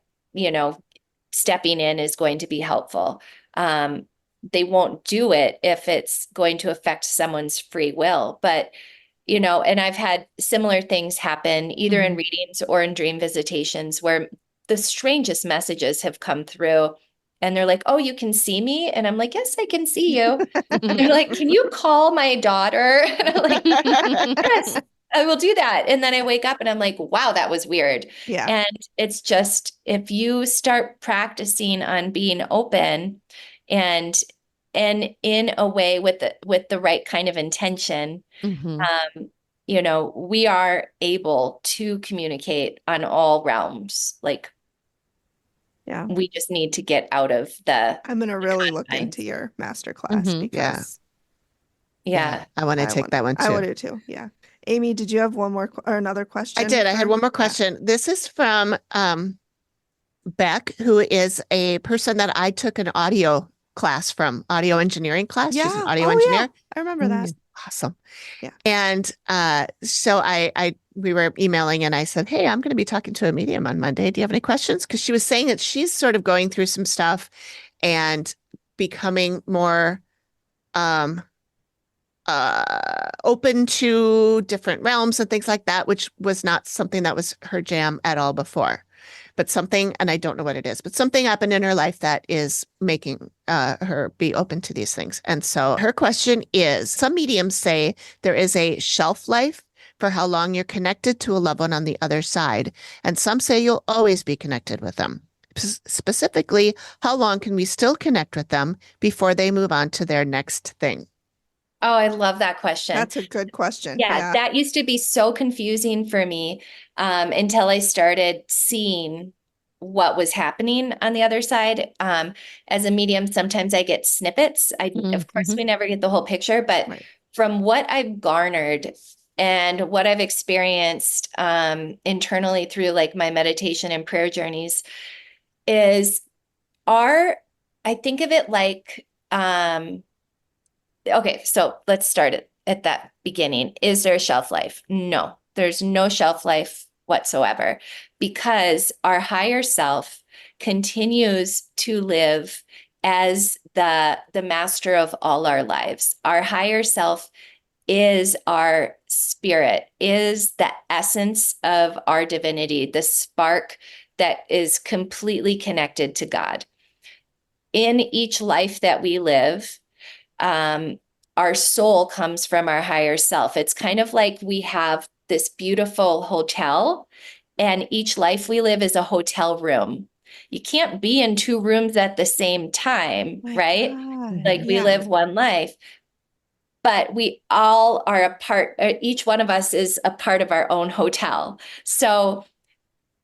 stepping in is going to be helpful. They won't do it if it's going to affect someone's free will. But and I've had similar things happen either in readings or in dream visitations where the strangest messages have come through and they're like, oh, you can see me? And I'm like, yes, I can see you. And they're like, can you call my daughter? And I'm like, yes, I will do that. And then I wake up and I'm like, wow, that was weird. Yeah. And it's just, if you start practicing on being open and in a way with the right kind of intention, Mhm. we are able to communicate on all realms. Like Yeah. we just need to get out of the I'm gonna really look confines. into your masterclass Mhm. because Yeah. I want to take that one I too. would too. Yeah. Amy, did you have one more or another question? I did. I had one more Yeah. question. This is from Beck, who is a person that I took an audio class from, audio engineering class. She's an Yeah. audio Oh, engineer. yeah. I remember that. Awesome. Yeah. And so we were emailing and I said, hey, I'm going to be talking to a medium on Monday. Do you have any questions? Because she was saying that she's sort of going through some stuff and becoming more open to different realms and things like that, which was not something that was her jam at all before. But something, and I don't know what it is, but something happened in her life that is making her be open to these things. And so her question is, some mediums say there is a shelf life for how long you're connected to a loved one on the other side. And some say you'll always be connected with them. Specifically, how long can we still connect with them before they move on to their next thing? Oh, I love that question. That's a good question. Yeah, that used to be so confusing for me until I started seeing what was happening on the other side. As a medium, sometimes I get snippets. Of course, we never get the whole picture, but Right. from what I've garnered and what I've experienced internally through like my meditation and prayer journeys is I think of it like, okay, so let's start at that beginning. Is there a shelf life? No, there's no shelf life whatsoever because our higher self continues to live as the master of all our lives. Our higher self is our spirit, is the essence of our divinity, the spark that is completely connected to God. In each life that we live, our soul comes from our higher self. It's kind of like we have this beautiful hotel, and each life we live is a hotel room. You can't be in 2 rooms at the same time, My right? God. Like we Yeah. live one life, but we all are a part, each one of us is a part of our own hotel. So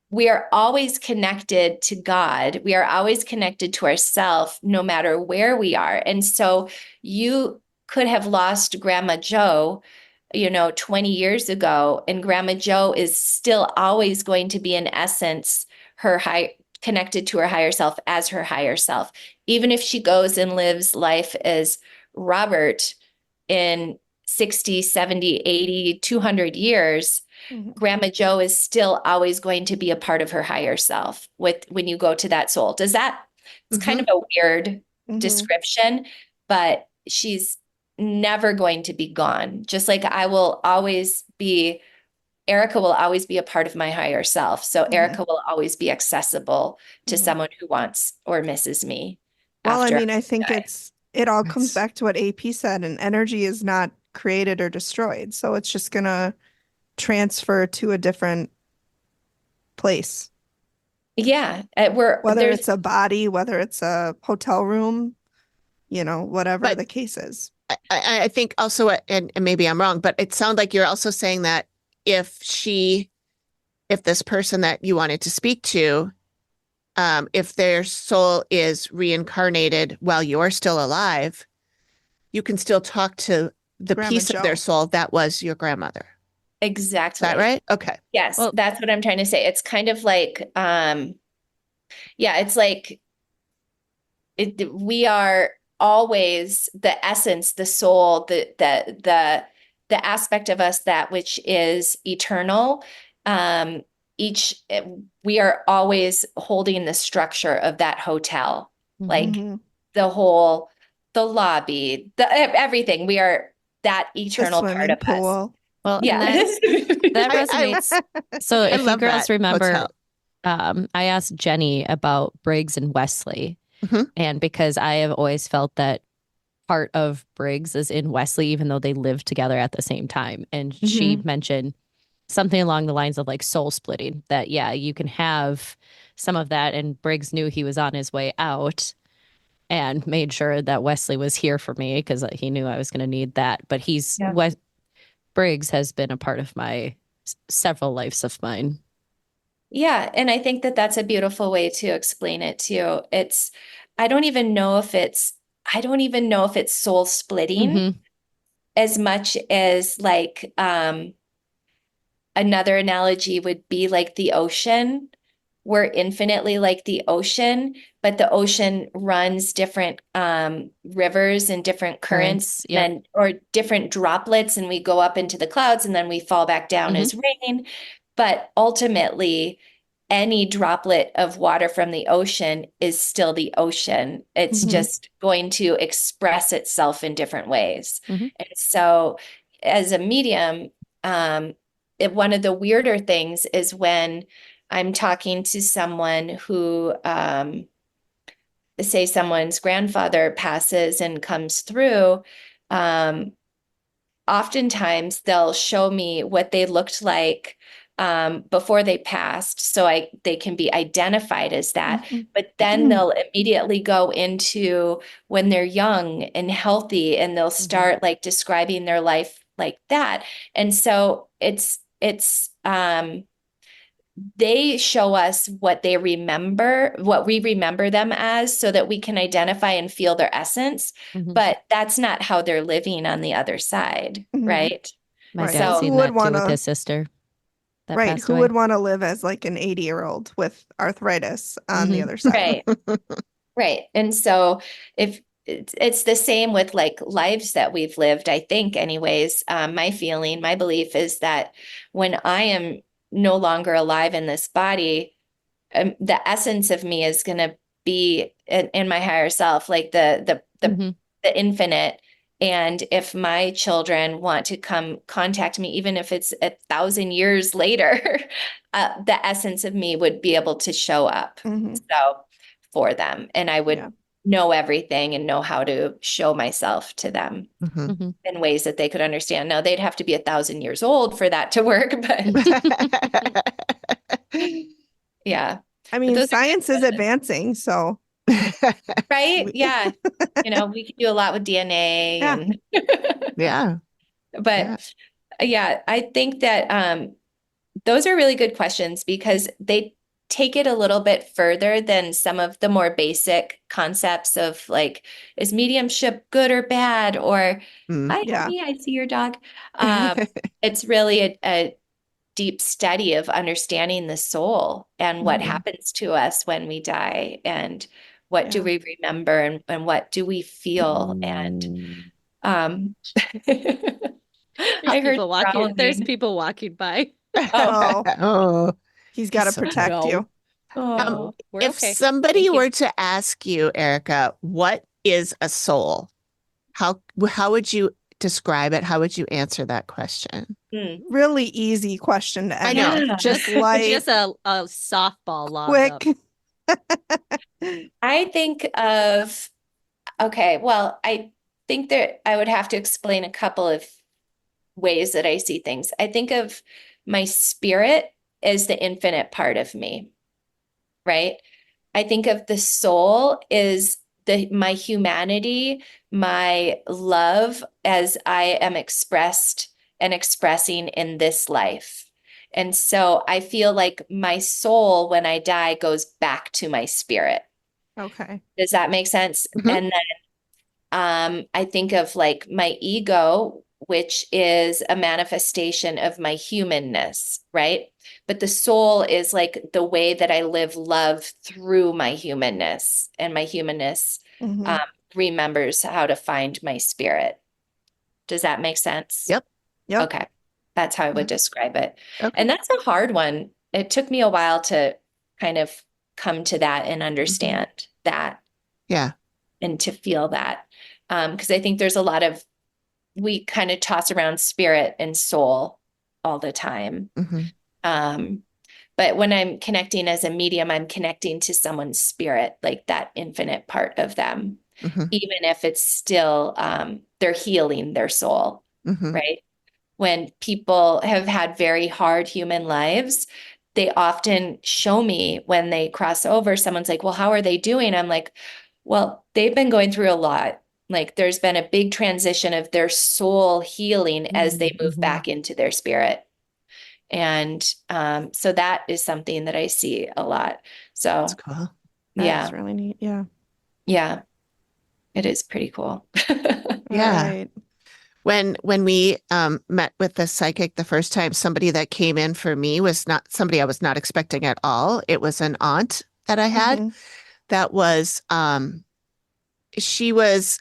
we are always connected to God. We are always connected to ourselves, no matter where we are. And so you could have lost Grandma Joe, 20 years ago, and Grandma Joe is still always going to be, in essence, connected to her higher self as her higher self. Even if she goes and lives life as Robert in 60, 70, 80, 200 years, Grandma Joe is still always going to be a part of her higher self when you go to that soul. It's kind of a weird description, but she's never going to be gone. Just like Erika will always be a part of my higher self. So Erika will always be accessible to someone who wants or misses me. Well, I after mean, I think die. it all comes back to what AP said, and energy is not created or destroyed. So it's just gonna transfer to a different place. Yeah, Whether it's a body, whether it's a hotel room, whatever But- the case is. I think also, and maybe I'm wrong, but it sounds like you're also saying that if this person that you wanted to speak to, if their soul is reincarnated while you're still alive, you can still talk to the Grandma piece of their Joe. soul that was your grandmother. Is exactly that right? Okay. Yes, Well- that's what I'm trying to say. It's kind of like, it's like we are always the essence, the soul, the aspect of us that which is eternal. We are always holding the structure of that hotel, like the lobby, everything. We are that The eternal part swimming of us. pool. Well, Yeah. that resonates. So if you love girls that remember, hotel. I asked Jenny about Briggs and Wesley. And because I have always felt that part of Briggs is in Wesley, even though they live together at the same time. And she mentioned something along the lines of like soul splitting, that, yeah, you can have some of that. And Briggs knew he was on his way out and made sure that Wesley was here for me because he knew I was going to need that. But Briggs has been a part of my several lives of mine. Yeah, and I think that that's a beautiful way to explain it too. I don't even know if it's soul splitting as much as like another analogy would be like the ocean. We're infinitely like the ocean, but the ocean runs different rivers and different currents, or different droplets, and we go up into the clouds and then we fall back down as rain. But ultimately, any droplet of water from the ocean is still the ocean. It's just going to express itself in different ways. And so as a medium, one of the weirder things is when I'm talking to someone who, say someone's grandfather passes and comes through, oftentimes they'll show me what they looked like before they passed, so they can be identified as that. But then they'll immediately go into when they're young and healthy, and they'll start like describing their life like that. And so they show us what they remember, what we remember them as, so that we can identify and feel their essence. But that's not how they're living on the other side, right? My dad's seen that too with his sister. Who would want to live as like an 80-year-old with arthritis on the other side? Right. And so if it's the same with like lives that we've lived, I think anyways, my belief is that when I am no longer alive in this body, the essence of me is going to be in my higher self, like the infinite. And if my children want to come contact me, even if it's 1,000 years later, the essence of me would be able to show up so for them. And I would know everything and know how to show myself to them in ways that they could understand. Now, they'd have to be 1,000 years old for that to work, but yeah. I mean, science is advancing, so. Right? Yeah. We can do a lot with DNA and yeah. but yeah, I think that those are really good questions because they take it a little bit further than some of the more basic concepts of like, is mediumship good or bad? Or, hi, Yeah. honey, I see your dog. It's really a deep study of understanding the soul and what happens to us when we die, and what do we remember, and what do we feel. And I heard There's growling. people walking by. Oh, Oh, He's got to so protect No. you. oh. We're if okay. somebody Thank you. were to ask you, Erika, what is a soul? How would you describe it? How would you answer that question? Mm. Really easy question to I end know, with. Yeah. Just like Just a softball lobbed up. quick. I think of, okay, well, I think that I would have to explain a couple of ways that I see things. I think of my spirit as the infinite part of me, right? I think of the soul is my humanity, my love as I am expressed and expressing in this life. And so I feel like my soul, when I die, goes back to my spirit. Okay. Does that make sense? Mhm. And then I think of like my ego, which is a manifestation of my humanness, right? But the soul is like the way that I live love through my humanness, and my humanness Mhm. remembers how to find my spirit. Does that make sense? Yep. Yep. Okay. That's how I would describe it. Okay. And that's a hard one. It took me a while to kind of come to that and understand that Yeah. and to feel that. Because I think there's a lot of, we kind of toss around spirit and soul all the time. Mhm. But when I'm connecting as a medium, I'm connecting to someone's spirit, like that infinite part of them, Mhm. even if it's still, they're healing their soul, Mhm. right? When people have had very hard human lives, they often show me when they cross over, someone's like, well, how are they doing? I'm like, well, they've been going through a lot. Like there's been a big transition of their soul healing as they move back into their spirit. And so that is something that I see a lot. So That's cool. That's yeah, really neat. Yeah. yeah, it is pretty cool. Yeah. All right. When we met with the psychic the first time, somebody that came in for me was not somebody I was not expecting at all. It was an aunt that I had Mhm. that was she was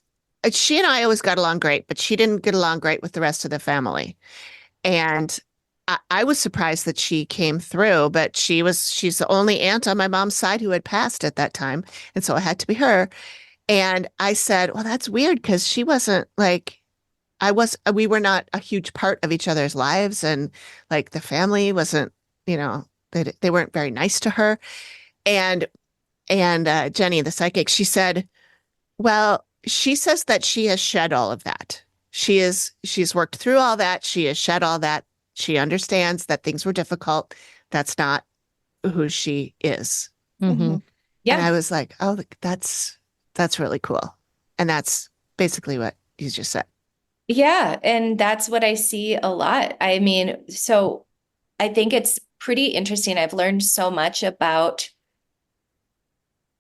she and I always got along great, but she didn't get along great with the rest of the family. And I was surprised that she came through, but she's the only aunt on my mom's side who had passed at that time. And so it had to be her. And I said, well, that's weird because she wasn't like we were not a huge part of each other's lives. And like the family wasn't, they weren't very nice to her. And, Jenny, the psychic, she said, well, she says that she has shed all of that. She's worked through all that. She has shed all that. She understands that things were difficult. That's not who she is. Mhm. And I Yeah. was like, oh, that's really cool. And that's basically what you just said. Yeah. And that's what I see a lot. I mean, so I think it's pretty interesting. I've learned so much about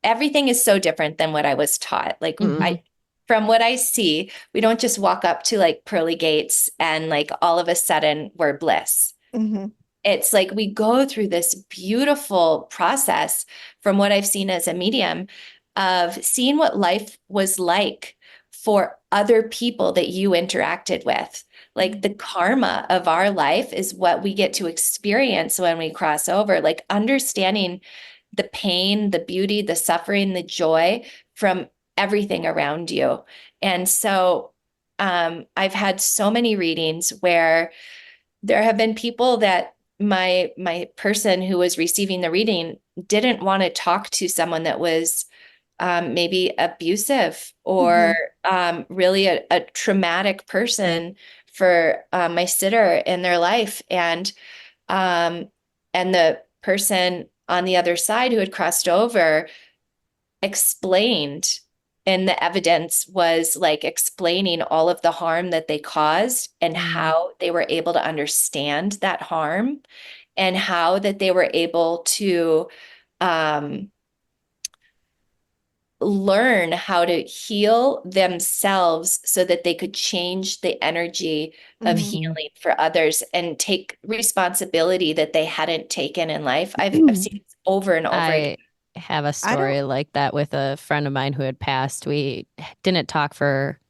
everything is so different than what I was taught. Like Mhm. from what I see, we don't just walk up to like pearly gates and like all of a sudden we're bliss. Mhm. It's like we go through this beautiful process from what I've seen as a medium of seeing what life was like for other people that you interacted with. Like the karma of our life is what we get to experience when we cross over, like understanding the pain, the beauty, the suffering, the joy from everything around you. And so I've had so many readings where there have been people that my person who was receiving the reading didn't want to talk to someone that was maybe abusive or really a traumatic person for my sitter in their life. And the person on the other side who had crossed over explained, and the evidence was like explaining all of the harm that they caused and how they were able to understand that harm and how that they were able to um, learn how to heal themselves so that they could change the energy of Mhm. healing for others and take responsibility that they hadn't taken in life. I've seen this over and over again. I have a I don't- story like that with a friend of mine who had passed. We didn't talk for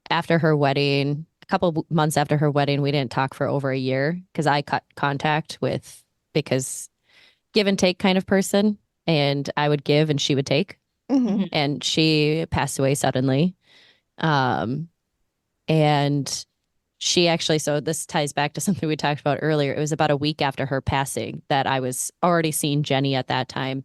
after her wedding, a couple months after her wedding, we didn't talk for over a year because I cut contact with, because give and take kind of person. And I would give and she would take. Mhm. And she passed away suddenly. And she actually, so this ties back to something we talked about earlier. It was about a week after her passing that I was already seeing Jenny at that time.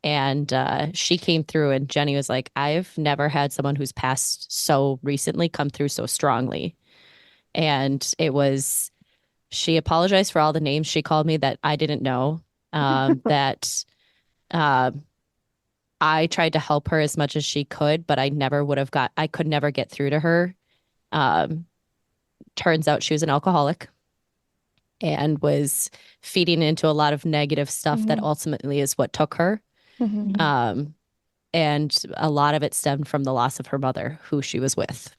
And she came through, and Jenny was like, I've never had someone who's passed so recently come through so strongly. And it was, she apologized for all the names she called me that I didn't know, that uh, I tried to help her as much as she could, but I could never get through to her. Um, Turns out she was an alcoholic and was feeding into a lot of negative stuff that ultimately is what took her. Mhm. And a lot of it stemmed from the loss of her mother, who she was with.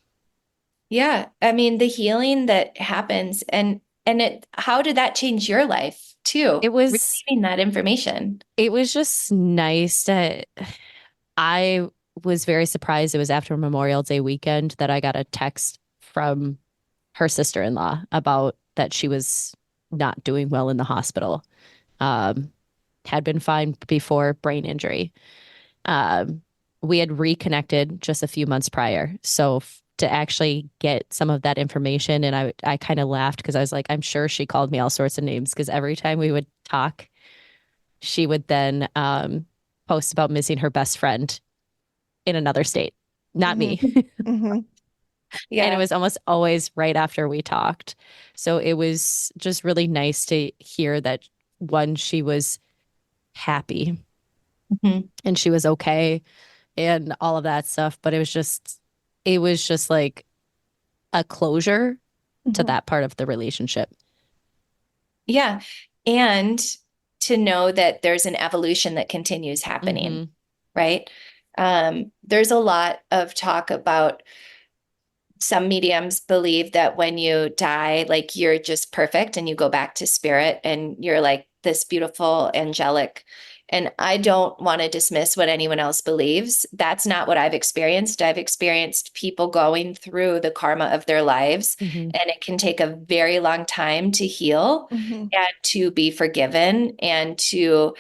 Yeah. I mean, the healing that happens how did that change your life too? It was Receiving that information. it was just nice to I was very surprised. It was after Memorial Day weekend that I got a text from her sister-in-law about that she was not doing well in the hospital. Had been fine before brain injury. We had reconnected just a few months prior. So to actually get some of that information, and I kind of laughed because I was like, I'm sure she called me all sorts of names because every time we would talk, she would then post about missing her best friend in another state, not me. Mhm. Yeah. And it was almost always right after we talked. So it was just really nice to hear that one, she was happy Mhm. and she was okay and all of that stuff. But it was just like a closure to Mhm. that part of the relationship. Yeah. And to know that there's an evolution that continues happening, Mhm. right? There's a lot of talk about some mediums believe that when you die, like you're just perfect and you go back to spirit and you're like this beautiful angelic. And I don't want to dismiss what anyone else believes. That's not what I've experienced. I've experienced people going through the karma of their lives, Mhm. and it can take a very long time to heal Mhm. and to be forgiven and to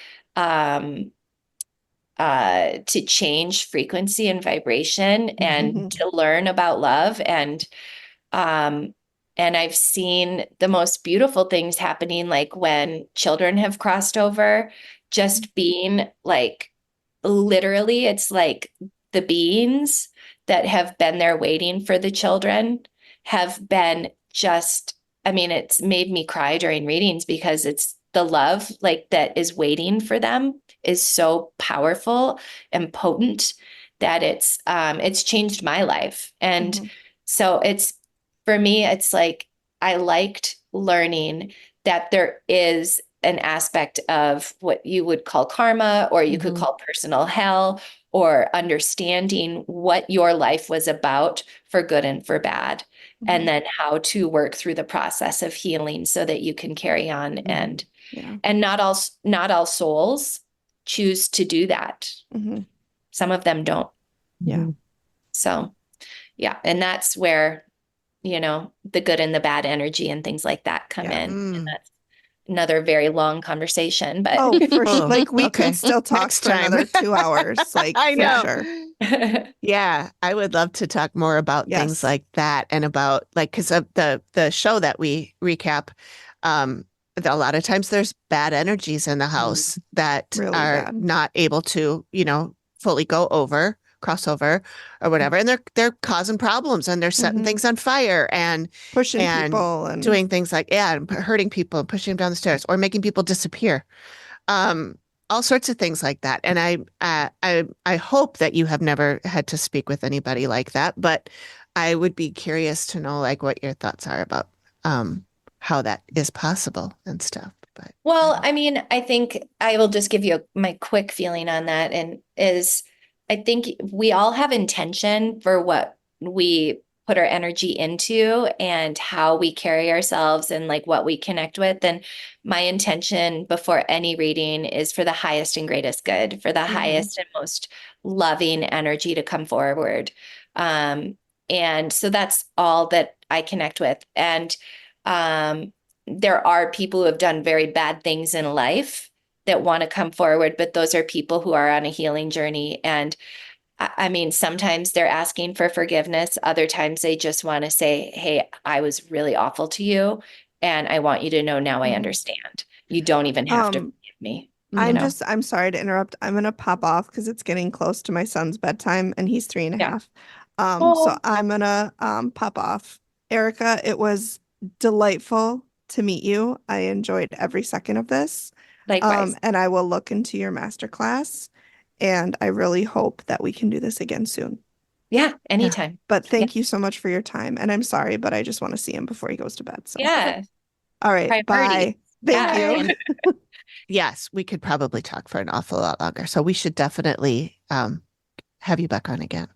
change frequency and vibration and Mhm. to learn about love um and I've seen the most beautiful things happening, like when children have crossed over, just being like, literally, it's like the beings that have been there waiting for the children have been just, I mean, it's made me cry during readings because it's the love like that is waiting for them is so powerful and potent that it's changed my life. And Mhm. so it's, for me, it's like I liked learning that there is an aspect of what you would call karma, or you could Mhm. call personal hell, or understanding what your life was about for good and for bad, and Mhm. then how to work through the process of healing so that you can carry on. Mhm. Yeah. And not all souls choose to do that. Mhm. Some of them don't. Yeah. Mhm. So yeah, and that's where, the good and the bad energy and things like that come Yeah. in. And Mm. that's another very long conversation, but Oh, for sure. Oh, Like we okay. could still talk Next for time. another 2 hours. Like I for know. sure. Yeah, I would love to talk more about things Yes. like that and about like because of the show that we recap. Um, a lot of times there's bad energies in the house that Really are bad. not able to, fully cross over, or whatever, and they're causing problems and they're setting Mhm. things on fire and Pushing people and doing things like and hurting people and pushing them down the stairs or making people disappear. Um, all sorts of things like that. And I hope that you have never had to speak with anybody like that, but I would be curious to know like what your thoughts are about how that is possible and stuff. But Well, I mean, I think I will just give you my quick feeling on that, and is I think we all have intention for what we put our energy into and how we carry ourselves and like what we connect with. And my intention before any reading is for the highest and greatest good, for the highest and most loving energy to come forward. And so that's all that I connect with. And there are people who have done very bad things in life that want to come forward, but those are people who are on a healing journey. And I mean, sometimes they're asking for forgiveness. Other times they just want to say, hey, I was really awful to you. And I want you to know now I understand. You don't even have to forgive me. I'm sorry to interrupt. I'm going to pop off because it's getting close to my son's bedtime and he's 3.5. So I'm going to pop off. Erika, it was delightful to meet you. I enjoyed every second of this. Likewise. And I will look into your masterclass. And I really hope that we can do this again soon. Yeah, anytime. Yeah. But thank you so much for your time. And I'm sorry, but I just want to see him before he goes to bed. So yeah. All right. Bye. Thank you. Yes, we could probably talk for an awful lot longer. So we should definitely have you back on again.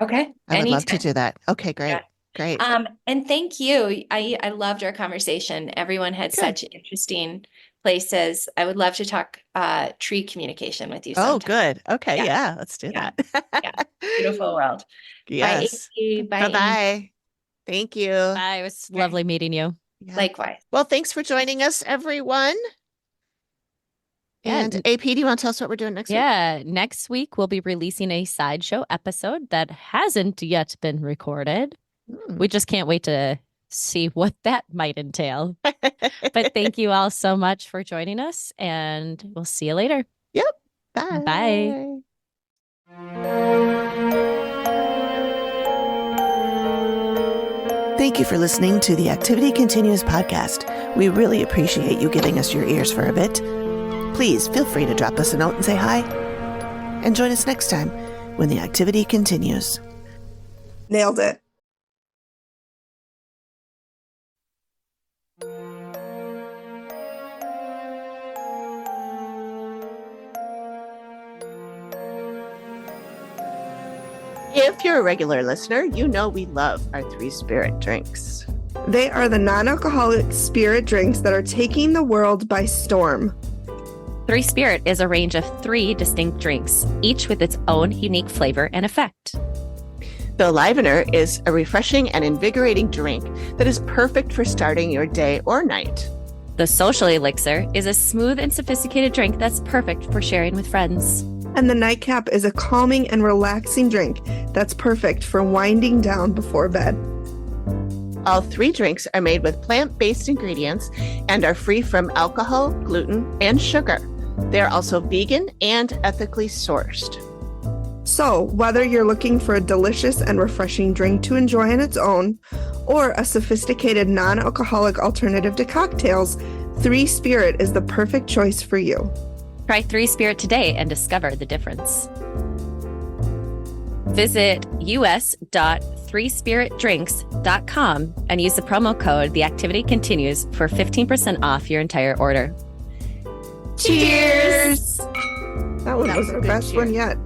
Okay. I would love to do that. Okay, great. Yeah. Great. And thank you. I loved our conversation. Everyone had such interesting places. I would love to talk tree communication with you sometime. Oh, good. Okay. Yeah, let's do that. Beautiful world. Yes. Bye. Bye. Thank you. Bye. It was lovely meeting you. Yeah. Likewise. Well, thanks for joining us, everyone. And AP, do you want to tell us what we're doing next week? Yeah, next week we'll be releasing a sideshow episode that hasn't yet been recorded. We just can't wait to see what that might entail. But thank you all so much for joining us, and we'll see you later. Yep. Bye. Bye. Thank you for listening to the Activity Continues podcast. We really appreciate you giving us your ears for a bit. Please feel free to drop us a note and say hi. And join us next time when the activity continues. Nailed it. If you're a regular listener, you know we love our 3 spirit drinks. They are the non-alcoholic spirit drinks that are taking the world by storm. 3 Spirit is a range of 3 distinct drinks, each with its own unique flavor and effect. The Livener is a refreshing and invigorating drink that is perfect for starting your day or night. The Social Elixir is a smooth and sophisticated drink that's perfect for sharing with friends. And the Nightcap is a calming and relaxing drink that's perfect for winding down before bed. All 3 drinks are made with plant-based ingredients and are free from alcohol, gluten, and sugar. They are also vegan and ethically sourced. So, whether you're looking for a delicious and refreshing drink to enjoy on its own, or a sophisticated non-alcoholic alternative to cocktails, 3 Spirit is the perfect choice for you. Try 3 Spirit today and discover the difference. Visit us.3spiritdrinks.com and use the promo code The Activity Continues for 15% off your entire order. Cheers! That one was our best one yet.